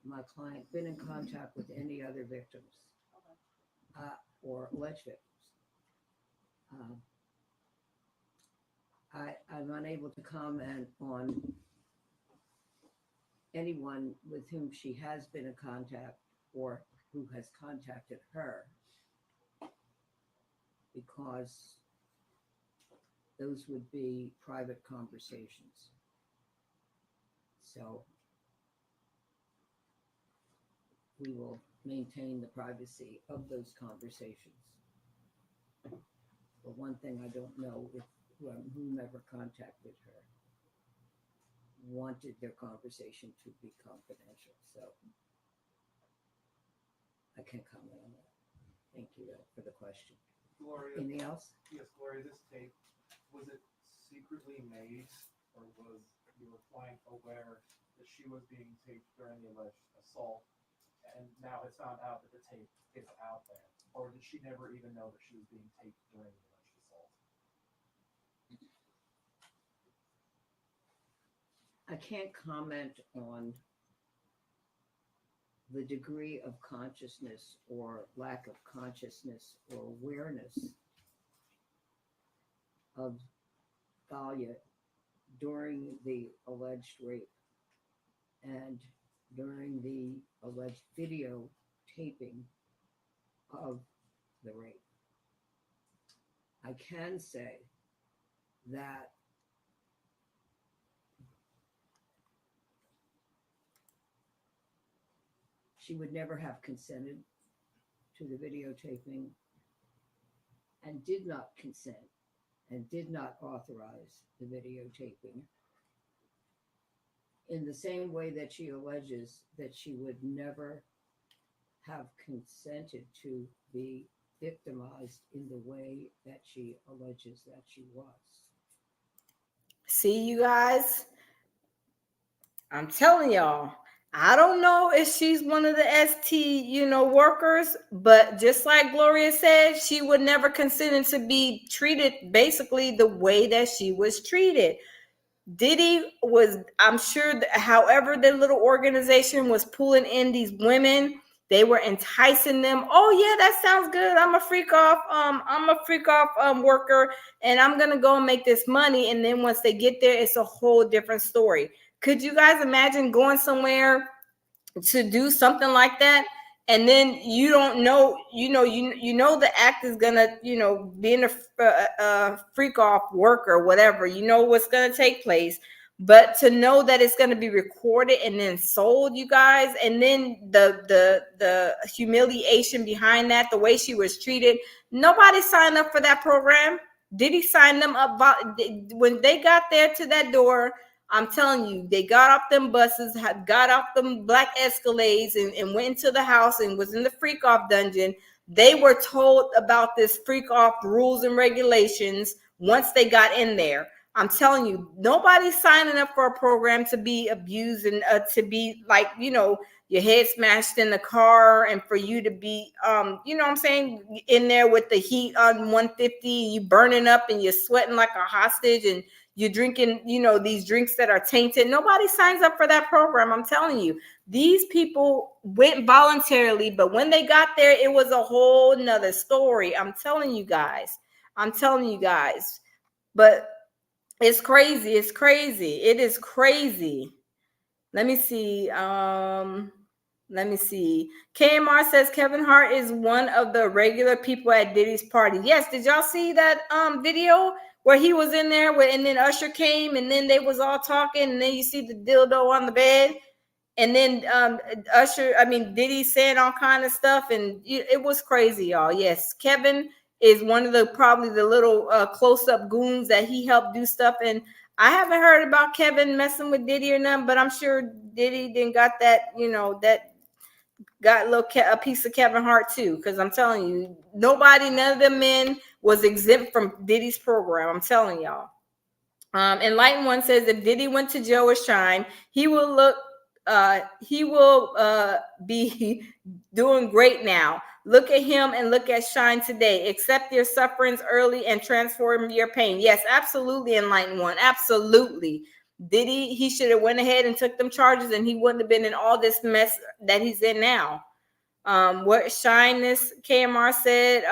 my client been in contact with any other victims or alleged victims? I'm unable to comment on anyone with whom she has been in contact or who has contacted her, because those would be private conversations. So we will maintain the privacy of those conversations. But one thing I don't know if whomever contacted her wanted their conversation to be confidential. So I can't comment on that. Thank you for the question. Gloria, anything else? Yes, Gloria, this tape, was it secretly made, or was your client aware that she was being taped during the alleged assault, and now it's found out that the tape is out there? Or did she never even know that she was being taped during the alleged assault? I can't comment on the degree of consciousness or lack of consciousness or awareness of Thalia during the alleged rape and during the alleged video taping of the rape. I can say that she would never have consented to the videotaping and did not consent and did not authorize the videotaping, in the same way that she alleges that she would never have consented to be victimized in the way that she alleges that she was. See, you guys, I'm telling y'all, I don't know if she's one of the ST, workers, but just like Gloria said, she would never consent to be treated basically the way that she was treated. Diddy was, I'm sure, however the little organization was pulling in these women, they were enticing them. Oh yeah, that sounds good. I'm a freak off worker, and I'm gonna go and make this money. And then once they get there, it's a whole different story. Could you guys imagine going somewhere to do something like that, and then you don't know, you know the act is gonna, being a freak off worker, whatever, what's gonna take place, but to know that it's gonna be recorded and then sold, you guys, and then the humiliation behind that, the way she was treated. Nobody signed up for that program. Did he sign them up? When they got there to that door, I'm telling you, they got off them buses, got off them black Escalades, and went into the house and was in the freak off dungeon. They were told about this freak off rules and regulations once they got in there. I'm telling you, nobody's signing up for a program to be abused and to be like, your head smashed in the car, and for you to be, what I'm saying, in there with the heat on 150, you burning up and you're sweating like a hostage, and you're drinking, these drinks that are tainted. Nobody signs up for that program. I'm telling you, these people went voluntarily, but when they got there, it was a whole nother story. I'm telling you guys. But it's crazy. It's crazy. It is crazy. Let me see. KMR says Kevin Hart is one of the regular people at Diddy's party. Yes. Did y'all see that video where he was in there with, and then Usher came, and then they was all talking, and then you see the dildo on the bed, and then Diddy saying all kind of stuff, and it was crazy, y'all. Yes, Kevin is one of the probably the little close-up goons that he helped do stuff. And I haven't heard about Kevin messing with Diddy or nothing, but I'm sure Diddy then got that, that got a piece of Kevin Hart too. Because I'm telling you, none of the men was exempt from Diddy's program. I'm telling y'all. Enlightened One says if Diddy went to jail with Shine, he will be doing great now. Look at him and look at Shine today. Accept your sufferings early and transform your pain. Yes, absolutely, Enlightened One. Absolutely. Diddy, he should have went ahead and took them charges, and he wouldn't have been in all this mess that he's in now. What Shyness KMR said,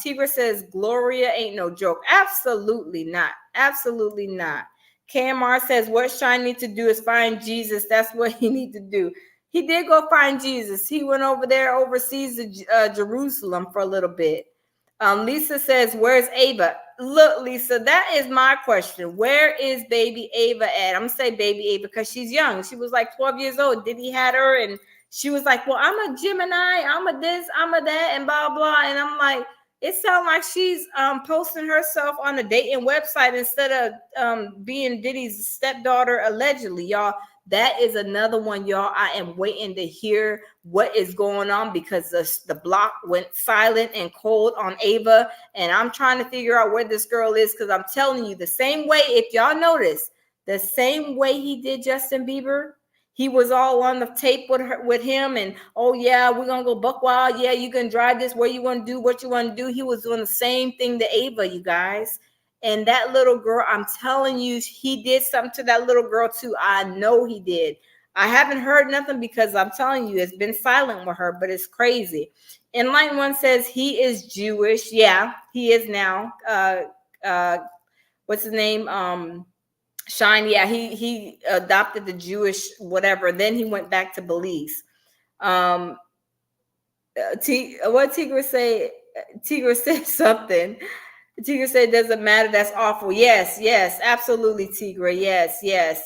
Tigra says Gloria ain't no joke. Absolutely not. Absolutely not. KMR says what Shine need to do is find Jesus. That's what he need to do. He did go find Jesus. He went over there overseas to Jerusalem for a little bit. Lisa says, where's Ava? Look, Lisa, that is my question. Where is baby Ava at? I'm gonna say baby Ava because she's young. She was like 12 years old. Diddy had her, and she was like, well, I'm a Gemini, I'm a this, I'm a that, and blah, blah. And I'm like, it sounds like she's posting herself on a dating website instead of being Diddy's stepdaughter, allegedly, y'all. That is another one, y'all. I am waiting to hear what is going on because the block went silent and cold on Ava. And I'm trying to figure out where this girl is because I'm telling you, the same way, if y'all notice, the same way he did Justin Bieber, he was all on the tape with him, and oh yeah, we're gonna go buck wild. Yeah, you can drive this where you want to do what you want to do. He was doing the same thing to Ava, you guys. And that little girl, I'm telling you, he did something to that little girl too. I know he did. I haven't heard nothing because I'm telling you, it's been silent with her, but it's crazy. Enlightened One says he is Jewish. Yeah, he is now. What's his name? Shine, yeah, he adopted the Jewish whatever. Then he went back to Belize. What Tigra say? Tigra said something. Tigra said, "Doesn't matter. That's awful." Yes, yes, absolutely, Tigra. Yes, yes.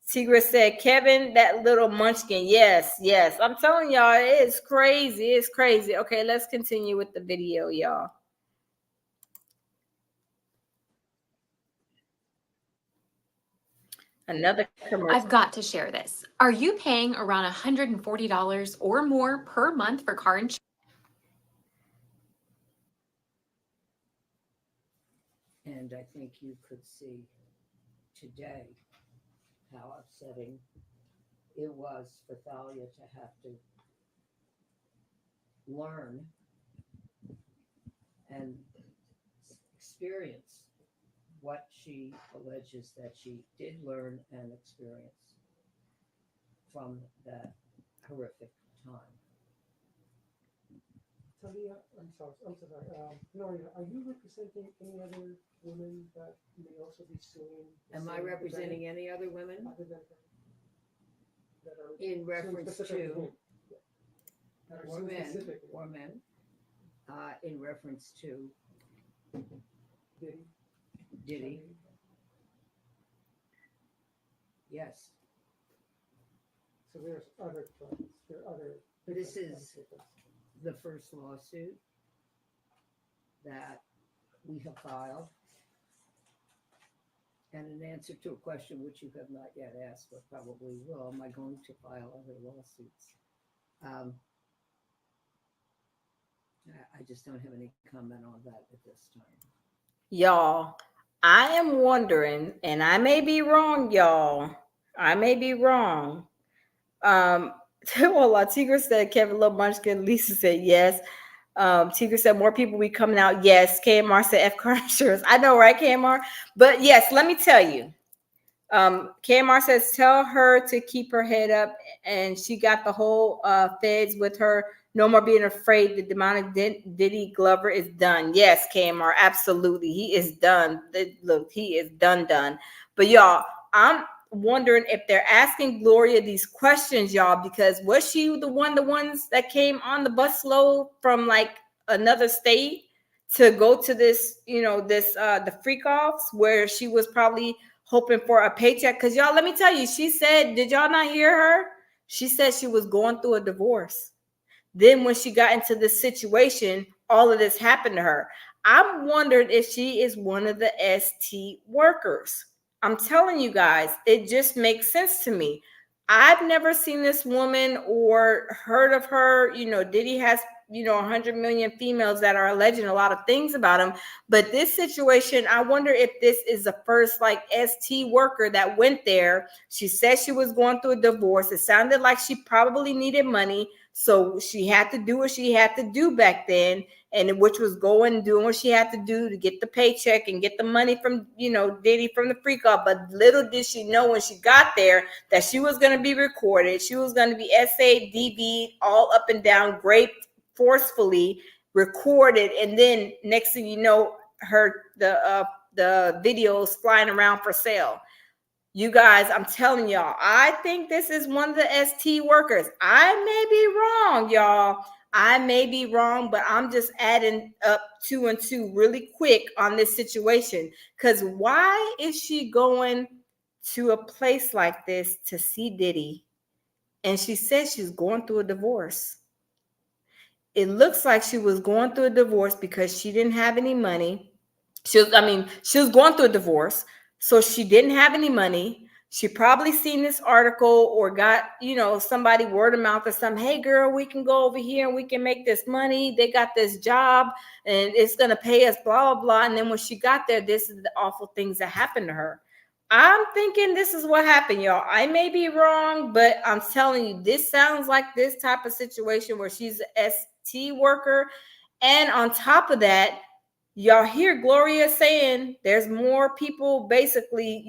Tigra said, "Kevin, that little munchkin." Yes, yes. I'm telling y'all, it's crazy. It's crazy. Okay, let's continue with the video, y'all. Another commercial. I've got to share this. Are you paying around $140 or more per month for car insurance? And I think you could see today how upsetting it was for Thalia to have to learn and experience what she alleges that she did learn and experience from that horrific time. Talia, I'm so sorry. Gloria, are you representing any other women that may also be suing? Am I representing any other women? Other than her? That are In suing reference specifically to him? That are or suing men, specifically. or men, in reference to Diddy. Yes. So there's other clients. There are other. This is the first lawsuit that we have filed. And in answer to a question which you have not yet asked, but probably will, am I going to file other lawsuits? I just don't have any comment on that at this time. Y'all, I am wondering, and I may be wrong, y'all. I may be wrong. Well, Tigra said Kevin Love Munchkin. Lisa said yes. Tigra said more people be coming out. Yes. KMR said F car insurance. I know, right, KMR? But yes, let me tell you. KMR says tell her to keep her head up, and she got the whole feds with her. No more being afraid. The demonic Diddy Glover is done. Yes, KMR, absolutely. He is done. Look, he is done. But y'all, I'm wondering if they're asking Gloria these questions, y'all, because was she the ones that came on the bus load from like another state? to go to this, the freak offs where she was probably hoping for a paycheck. Because y'all, let me tell you, she said, did y'all not hear her? She said she was going through a divorce. Then when she got into this situation, all of this happened to her. I'm wondering if she is one of the ST workers. I'm telling you guys, it just makes sense to me. I've never seen this woman or heard of her. Diddy has, 100 million females that are alleging a lot of things about him. But this situation, I wonder if this is the first like ST worker that went there. She said she was going through a divorce. It sounded like she probably needed money. So she had to do what she had to do back then, and which was going and doing what she had to do to get the paycheck and get the money from, Diddy from the freak off. But little did she know when she got there that she was going to be recorded. She was going to be SADV all up and down, raped forcefully, recorded, and then next thing you know, the videos flying around for sale. You guys, I'm telling y'all, I think this is one of the ST workers. I may be wrong, y'all. I may be wrong, but I'm just adding up 2 and 2 really quick on this situation. Because why is she going to a place like this to see Diddy? And she says she's going through a divorce. It looks like she was going through a divorce because she didn't have any money. She was going through a divorce, so she didn't have any money. She probably seen this article or got, somebody word of mouth or something. Hey girl, we can go over here and we can make this money. They got this job and it's going to pay us, blah, blah, blah. And then when she got there, this is the awful things that happened to her. I'm thinking this is what happened, y'all. I may be wrong, but I'm telling you, this sounds like this type of situation where she's an ST worker. And on top of that, y'all hear Gloria saying there's more people basically,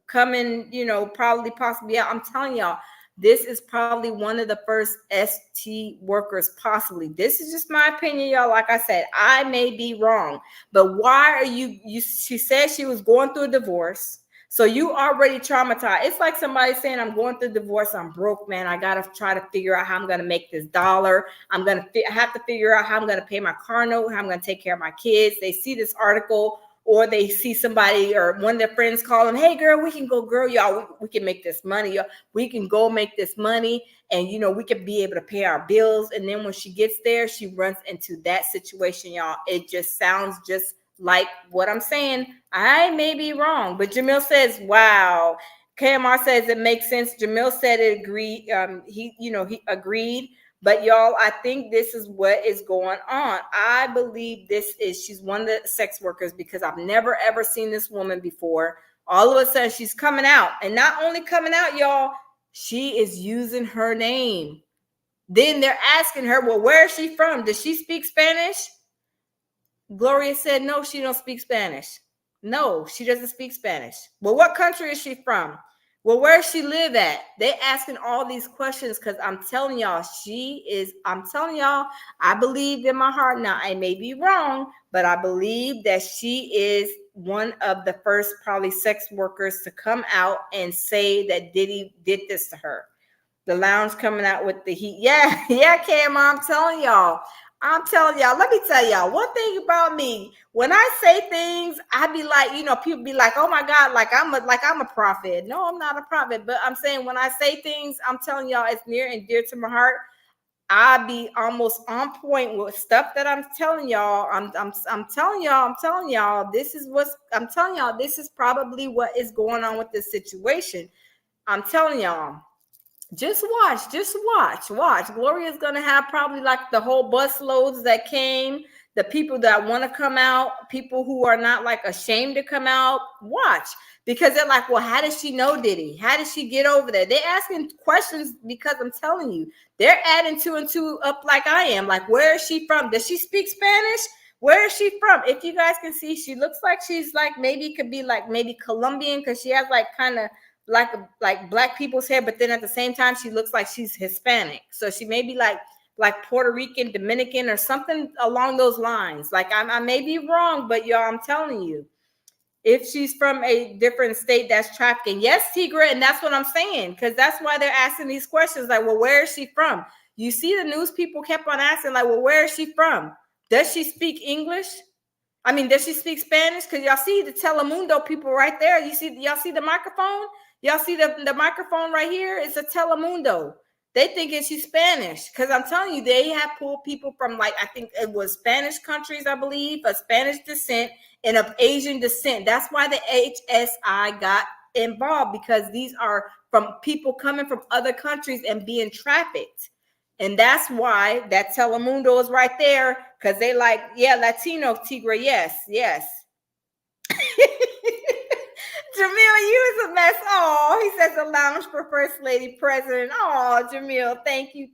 coming, probably possibly out. I'm telling y'all, this is probably one of the first ST workers, possibly. This is just my opinion, y'all. Like I said, I may be wrong, but why are she said she was going through a divorce. So you already traumatized. It's like somebody saying, I'm going through divorce. I'm broke, man. I got to try to figure out how I'm going to make this dollar. I have to figure out how I'm going to pay my car note, how I'm going to take care of my kids. They see this article or they see somebody or one of their friends call them, hey, girl, we can go, girl, y'all, we can make this money. Y'all. We can go make this money and, we can be able to pay our bills. And then when she gets there, she runs into that situation, y'all. It just sounds just like what I'm saying. I may be wrong, but Jamil says, wow. KMR says it makes sense. Jamil said it agreed. He agreed. But y'all, I think this is what is going on. I believe she's one of the sex workers because I've never, ever seen this woman before. All of a sudden she's coming out, and not only coming out, y'all, she is using her name. Then they're asking her, well, where is she from? Does she speak Spanish? Gloria said, no, she don't speak Spanish. No, she doesn't speak Spanish. Well, what country is she from? Well, where does she live at? They asking all these questions because I'm telling y'all, I believe in my heart. Now, I may be wrong, but I believe that she is one of the first probably sex workers to come out and say that Diddy did this to her. The lounge coming out with the heat. Yeah, Cam, I'm telling y'all. Let me tell y'all one thing about me. When I say things, I be like, people be like, oh my God, like I'm a prophet. No, I'm not a prophet, but I'm saying when I say things, I'm telling y'all it's near and dear to my heart. I be almost on point with stuff that I'm telling y'all. I'm telling y'all, this is probably what is going on with this situation. I'm telling y'all. Just watch. Gloria's gonna have probably like the whole bus loads that came, the people that want to come out, people who are not like ashamed to come out. Watch, because they're like, well, how does she know Diddy? How did she get over there? They're asking questions because I'm telling you, they're adding 2 and 2 up like I am. Like, where is she from? Does she speak Spanish? Where is she from? If you guys can see, she looks like she's like maybe could be like maybe Colombian because she has like kind of like black people's hair, but then at the same time she looks like she's Hispanic. So she may be like Puerto Rican, Dominican, or something along those lines. Like I may be wrong, but y'all, I'm telling you, if she's from a different state that's trafficking, yes, Tigra, and that's what I'm saying, because that's why they're asking these questions. Like, well, where is she from? You see, the news people kept on asking, like, well, where is she from? Does she speak English? I mean, does she speak Spanish? Because y'all see the Telemundo people right there. Y'all see the microphone? Y'all see the microphone right here? It's a Telemundo. They think she's Spanish. Because I'm telling you, they have pulled people from, like, I think it was Spanish countries, I believe, of Spanish descent and of Asian descent. That's why the HSI got involved, because these are from people coming from other countries and being trafficked. And that's why that Telemundo is right there, because they like, yeah, Latino Tigre, yes. Jamil, you is a mess. Oh, he says a lounge for First Lady President. Oh, Jamil, thank you.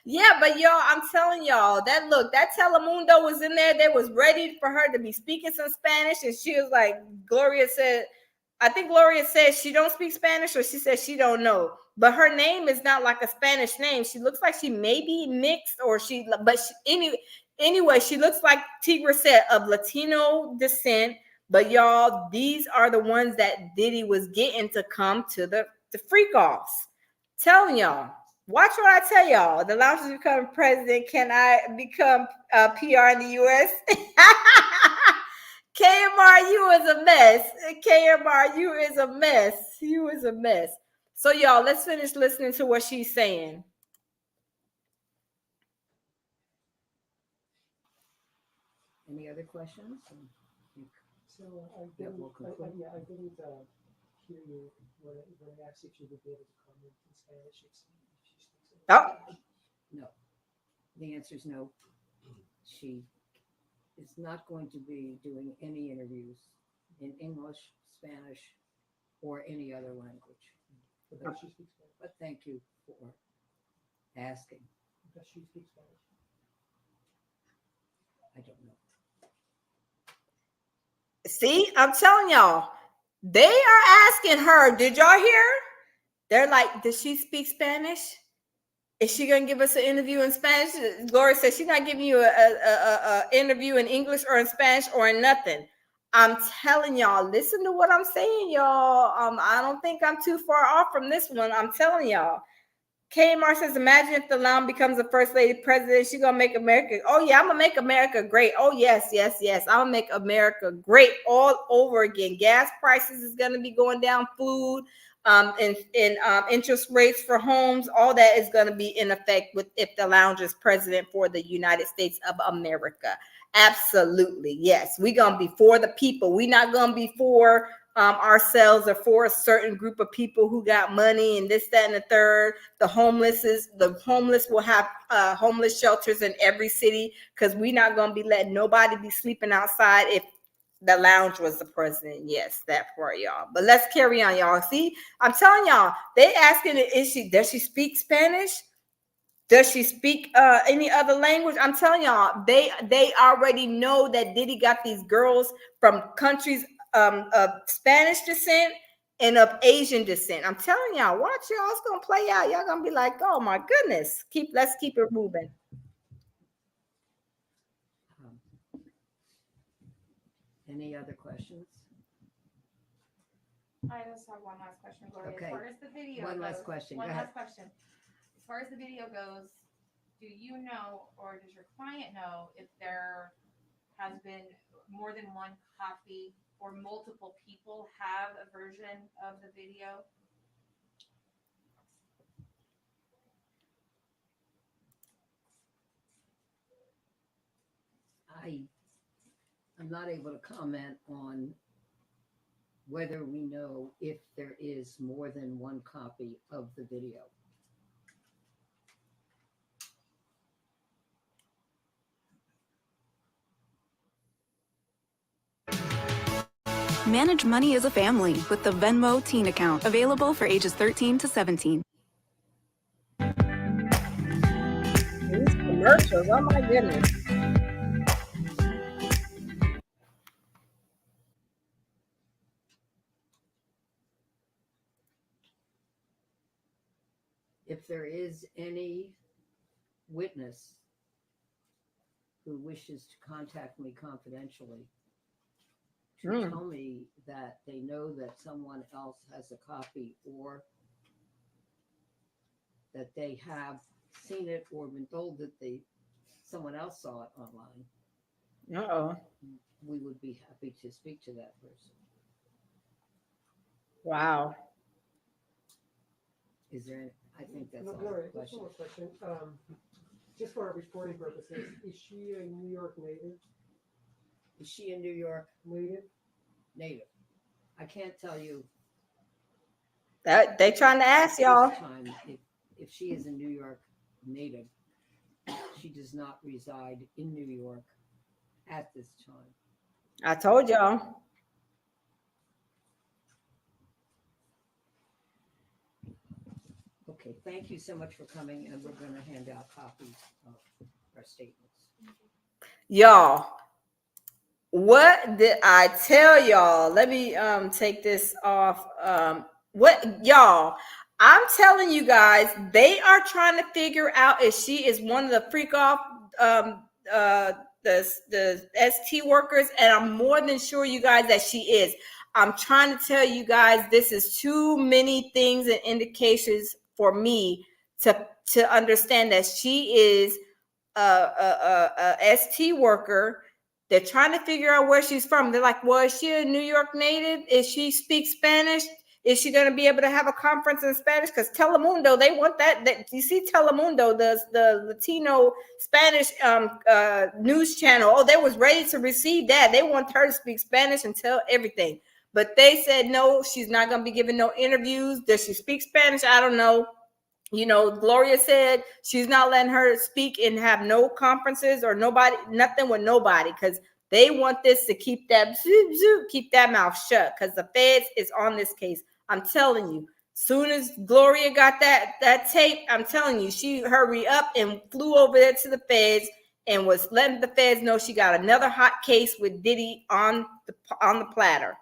Yeah, but y'all, I'm telling y'all that Telemundo was in there. They was ready for her to be speaking some Spanish, and she was like, I think Gloria said she don't speak Spanish, or she said she don't know. But her name is not like a Spanish name. She looks like she may be mixed, anyway, she looks like Tigra said, of Latino descent. But y'all, these are the ones that Diddy was getting to come to the freak offs. Telling y'all, watch what I tell y'all. The lounge is becoming president. Can I become PR in the U.S.? KMR, you is a mess. KMR, you is a mess. You is a mess. So y'all, let's finish listening to what she's saying. Any other questions? So I didn't hear you when I asked if you would be able to comment in Spanish. No. The answer is no. She is not going to be doing any interviews in English, Spanish, or any other language. But thank you for asking. Does she speak Spanish? I don't know. See, I'm telling y'all, they are asking her, did y'all hear? They're like, does she speak Spanish? Is she gonna give us an interview in Spanish? Gloria says she's not giving you a interview in English or in Spanish or in nothing. I'm telling y'all, listen to what I'm saying, y'all. I don't think I'm too far off from this one. I'm telling y'all. Kmart says, imagine if the Lam becomes the first lady president, she's gonna make America. Oh yeah, I'm gonna make America great. Oh yes. I'll make America great all over again. Gas prices is gonna be going down, food, and interest rates for homes, all that is gonna be in effect with if the lounge is president for the United States of America. Absolutely, yes. We're gonna be for the people. We're not gonna be for ourselves or for a certain group of people who got money and this, that, and the third. The homeless will have homeless shelters in every city, because we're not going to be letting nobody be sleeping outside if the lounge was the president. Yes, that part, y'all. But let's carry on, y'all. See, I'm telling y'all, they asking, does she speak Spanish? Does she speak any other language? I'm telling y'all, they already know that Diddy got these girls from countries of Spanish descent and of Asian descent. I'm telling y'all, watch y'all. It's gonna play out. Y'all gonna be like, oh my goodness. Let's keep it moving. Any other questions? I just have one last question, Gloria. Okay. As far as the video One goes, last question. One Go last ahead. question. As far as the video goes, do you know, or does your client know, if there has been more than one copy or multiple people have a version of the video? I'm not able to comment on whether we know if there is more than one copy of the video. Manage money as a family with the Venmo Teen account, available for ages 13 to 17. These commercials, oh my goodness. If there is any witness who wishes to contact me confidentially to tell me that they know that someone else has a copy, or that they have seen it or been told that they someone else saw it online, Uh-oh. we would be happy to speak to that person. Wow. Is there? I think that's all. Gloria, just one more question. Just for our reporting purposes, is she a New York native? Is she a New York native? Native. I can't tell you. That they trying to ask y'all. Time, if she is a New York native, she does not reside in New York at this time. I told y'all. Okay, thank you so much for coming, and we're going to hand out copies of our statements. Y'all, what did I tell y'all? Let me take this off. What y'all? I'm telling you guys, they are trying to figure out if she is one of the freak off the ST workers, and I'm more than sure, you guys, that she is. I'm trying to tell you guys, this is too many things and indications for me to understand that she is a ST worker. They're trying to figure out where she's from. They're like, well, is she a New York native? Is she speak Spanish? Is she going to be able to have a conference in Spanish? Because Telemundo, they want that. You see Telemundo, the Latino Spanish news channel. Oh, they was ready to receive that. They want her to speak Spanish and tell everything. But they said, no, she's not going to be giving no interviews. Does she speak Spanish? I don't know. You know, Gloria said she's not letting her speak and have no conferences or nothing with nobody, because they want this to keep that mouth shut, because the feds is on this case. I'm telling you, soon as Gloria got that tape, I'm telling you, she hurried up and flew over there to the feds and was letting the feds know she got another hot case with Diddy on the platter.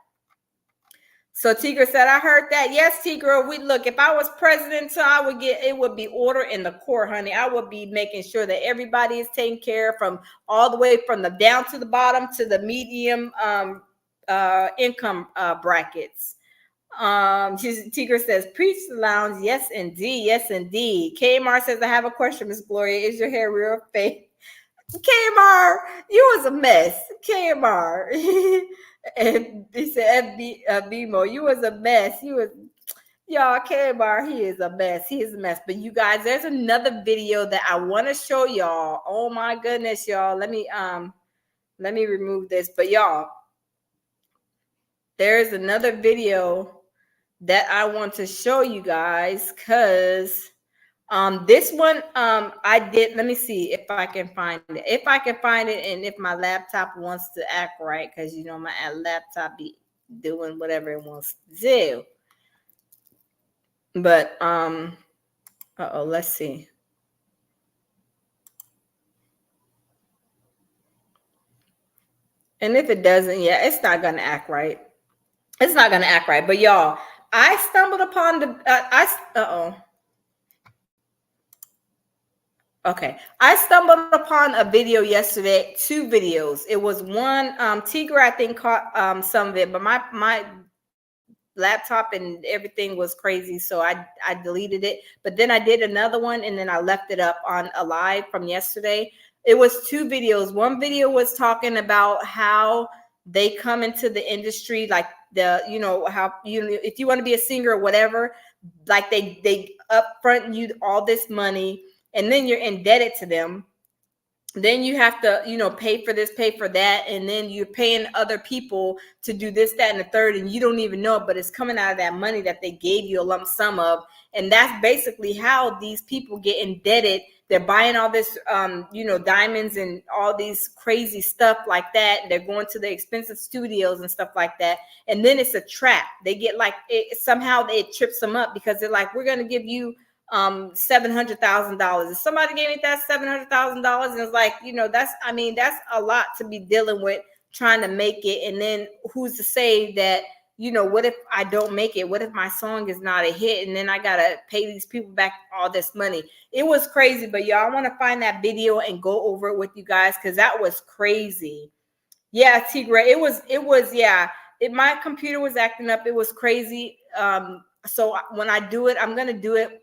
So Tigra said, I heard that. Yes, Tigra, we look, if I was president, so it would be order in the court, honey. I would be making sure that everybody is taken care of, from all the way from the down to the bottom to the medium income brackets. Tigra says, preach the lounge. Yes, indeed. Yes, indeed. KMR says, I have a question, Miss Gloria. Is your hair real fake? KMR, you was a mess. KMR. And he said, BMO, you was a mess. Y'all, KMR, he is a mess. He is a mess. But you guys, there's another video that I want to show y'all. Oh my goodness, y'all. Let me remove this. But y'all, there's another video that I want to show you guys, because this one I did. Let me see if I can find it. If I can find it, and if my laptop wants to act right, because you know my laptop be doing whatever it wants to do. But let's see. And if it doesn't, yeah, it's not gonna act right. It's not gonna act right. But y'all, I stumbled upon the Okay, I stumbled upon a video yesterday, 2 videos. It was one, Tigra, I think, caught some of it, but my laptop and everything was crazy, so I deleted it. But then I did another one, and then I left it up on a live from yesterday. It was 2 videos. One video was talking about how they come into the industry, like how if you want to be a singer or whatever, like they upfront you all this money, and then you're indebted to them. Then you have to, pay for this, pay for that. And then you're paying other people to do this, that, and the third. And you don't even know it, but it's coming out of that money that they gave you a lump sum of. And that's basically how these people get indebted. They're buying all this, diamonds and all these crazy stuff like that. They're going to the expensive studios and stuff like that. And then it's a trap. They get somehow it trips them up, because they're like, we're going to give you $700,000. If somebody gave me that $700,000, and it's like, that's a lot to be dealing with, trying to make it. And then who's to say that, what if I don't make it? What if my song is not a hit? And then I got to pay these people back all this money. It was crazy. But y'all, I want to find that video and go over it with you guys, because that was crazy. Yeah, Tigra, it was, yeah. My computer was acting up. It was crazy. So when I do it, I'm going to do it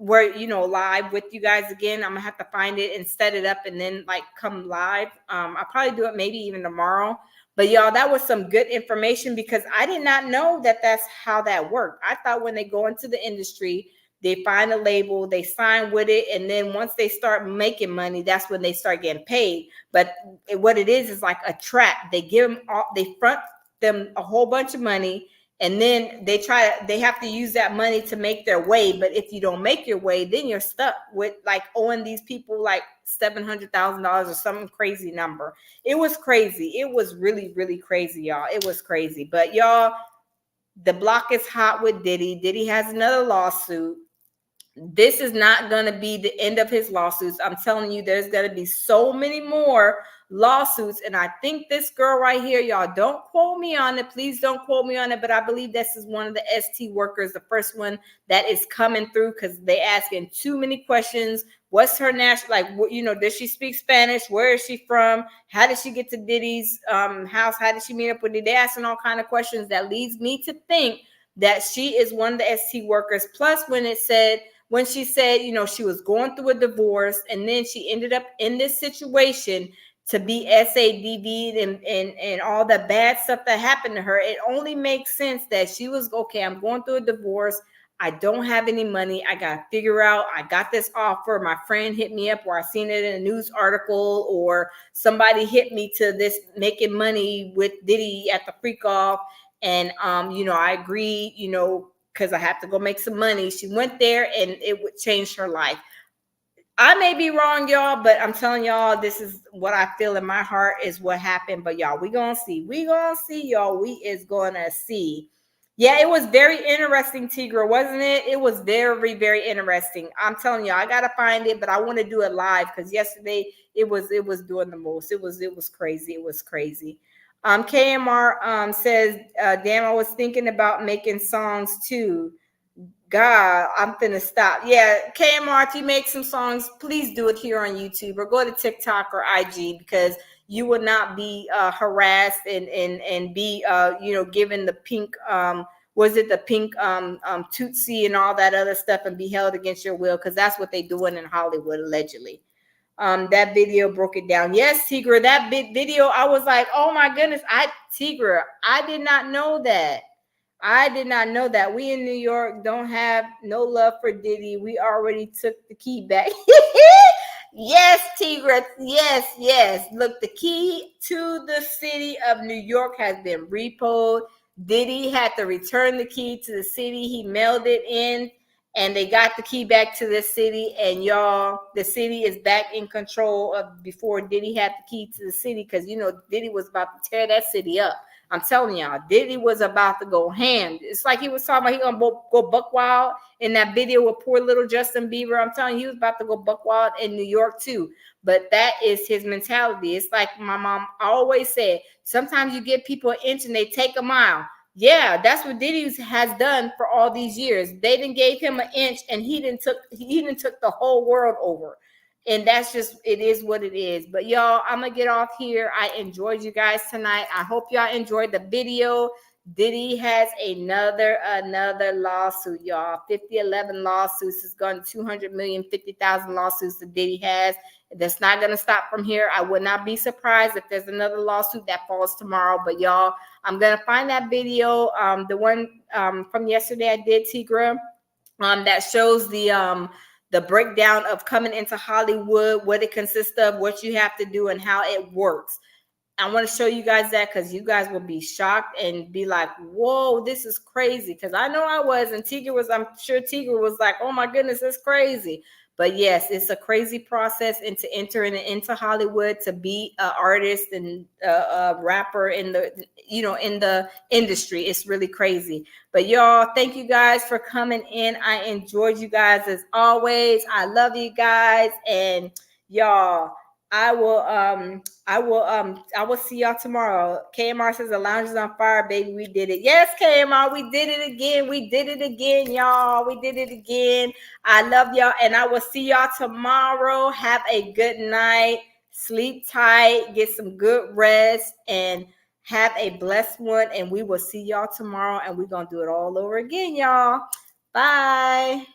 where, live with you guys again. I'm gonna have to find it and set it up and then like come live. I'll probably do it maybe even tomorrow. But y'all, that was some good information because I did not know that that's how that worked. I thought when they go into the industry, they find a label, they sign with it, and then once they start making money, that's when they start getting paid. But what it is like a trap. They give them all, they front them a whole bunch of money, and then they have to use that money to make their way. But if you don't make your way, then you're stuck with like owing these people like $700,000 or some crazy number. It was crazy. It was really, really crazy, y'all. It was crazy. But y'all, the block is hot with Diddy. Diddy has another lawsuit. This is not going to be the end of his lawsuits. I'm telling you, there's going to be so many more lawsuits. And I think this girl right here, y'all, don't quote me on it. Please don't quote me on it. But I believe this is one of the ST workers, the first one that is coming through because they asking too many questions. What's her national, does she speak Spanish? Where is she from? How did she get to Diddy's house? How did she meet up with Diddy? They asking all kind of questions that leads me to think that she is one of the ST workers. Plus, when she said, she was going through a divorce and then she ended up in this situation to be SADV'd and all the bad stuff that happened to her, it only makes sense that she was, okay, I'm going through a divorce. I don't have any money. I got to figure out, I got this offer. My friend hit me up or I seen it in a news article or somebody hit me to this making money with Diddy at the freak off. And, I agreed, because I have to go make some money. She went there and it would change her life. I may be wrong, y'all, but I'm telling y'all, this is what I feel in my heart is what happened. But y'all, we gonna see. We gonna see, y'all. We is gonna see. Yeah, it was very interesting, Tigra, wasn't it? It was very, very interesting. I'm telling y'all, I gotta find it, but I want to do it live because yesterday it was doing the most. It was crazy. It was crazy. KMR says, damn, I was thinking about making songs too. God, I'm finna stop. Yeah, KMR, if you make some songs, please do it here on YouTube or go to TikTok or IG because you will not be harassed and be given the pink was it the pink Tootsie and all that other stuff and be held against your will because that's what they doing in Hollywood allegedly. That video broke it down. Yes, Tigra, that big video, I was like, oh my goodness, Tigra, I did not know that. I did not know that. We in New York don't have no love for Diddy. We already took the key back. Yes, Tigra. Yes. Look, the key to the city of New York has been repoed. Diddy had to return the key to the city. He mailed it in and they got the key back to the city. And y'all, the city is back in control of before Diddy had the key to the city because, Diddy was about to tear that city up. I'm telling y'all, Diddy was about to go ham. It's like he was talking about he gonna go buck wild in that video with poor little Justin Bieber. I'm telling you, he was about to go buck wild in New York too. But that is his mentality. It's like my mom always said, sometimes you give people an inch and they take a mile. Yeah, that's what Diddy has done for all these years. They didn't gave him an inch and he didn't took the whole world over. And that's just, it is what it is. But y'all, I'm gonna get off here. I enjoyed you guys tonight. I hope y'all enjoyed the video. Diddy has another lawsuit, y'all. 11 lawsuits. It's gone 250,000 lawsuits that Diddy has. That's not gonna stop from here. I would not be surprised if there's another lawsuit that falls tomorrow. But y'all, I'm gonna find that video. The one from yesterday I did, Tigra, that shows the breakdown of coming into Hollywood, what it consists of, what you have to do, and how it works. I want to show you guys that because you guys will be shocked and be like, whoa, this is crazy. Because I know I was, and I'm sure Tigra was like, oh my goodness, it's crazy. But yes, it's a crazy process into entering into Hollywood to be an artist and a rapper in the industry. It's really crazy. But y'all, thank you guys for coming in. I enjoyed you guys as always. I love you guys, and y'all, I will see y'all tomorrow. KMR says the lounge is on fire, baby. We did it. Yes, KMR, we did it again. We did it again, y'all. We did it again. I love y'all, and I will see y'all tomorrow. Have a good night. Sleep tight. Get some good rest, and have a blessed one. And we will see y'all tomorrow, and we're gonna do it all over again, y'all. Bye.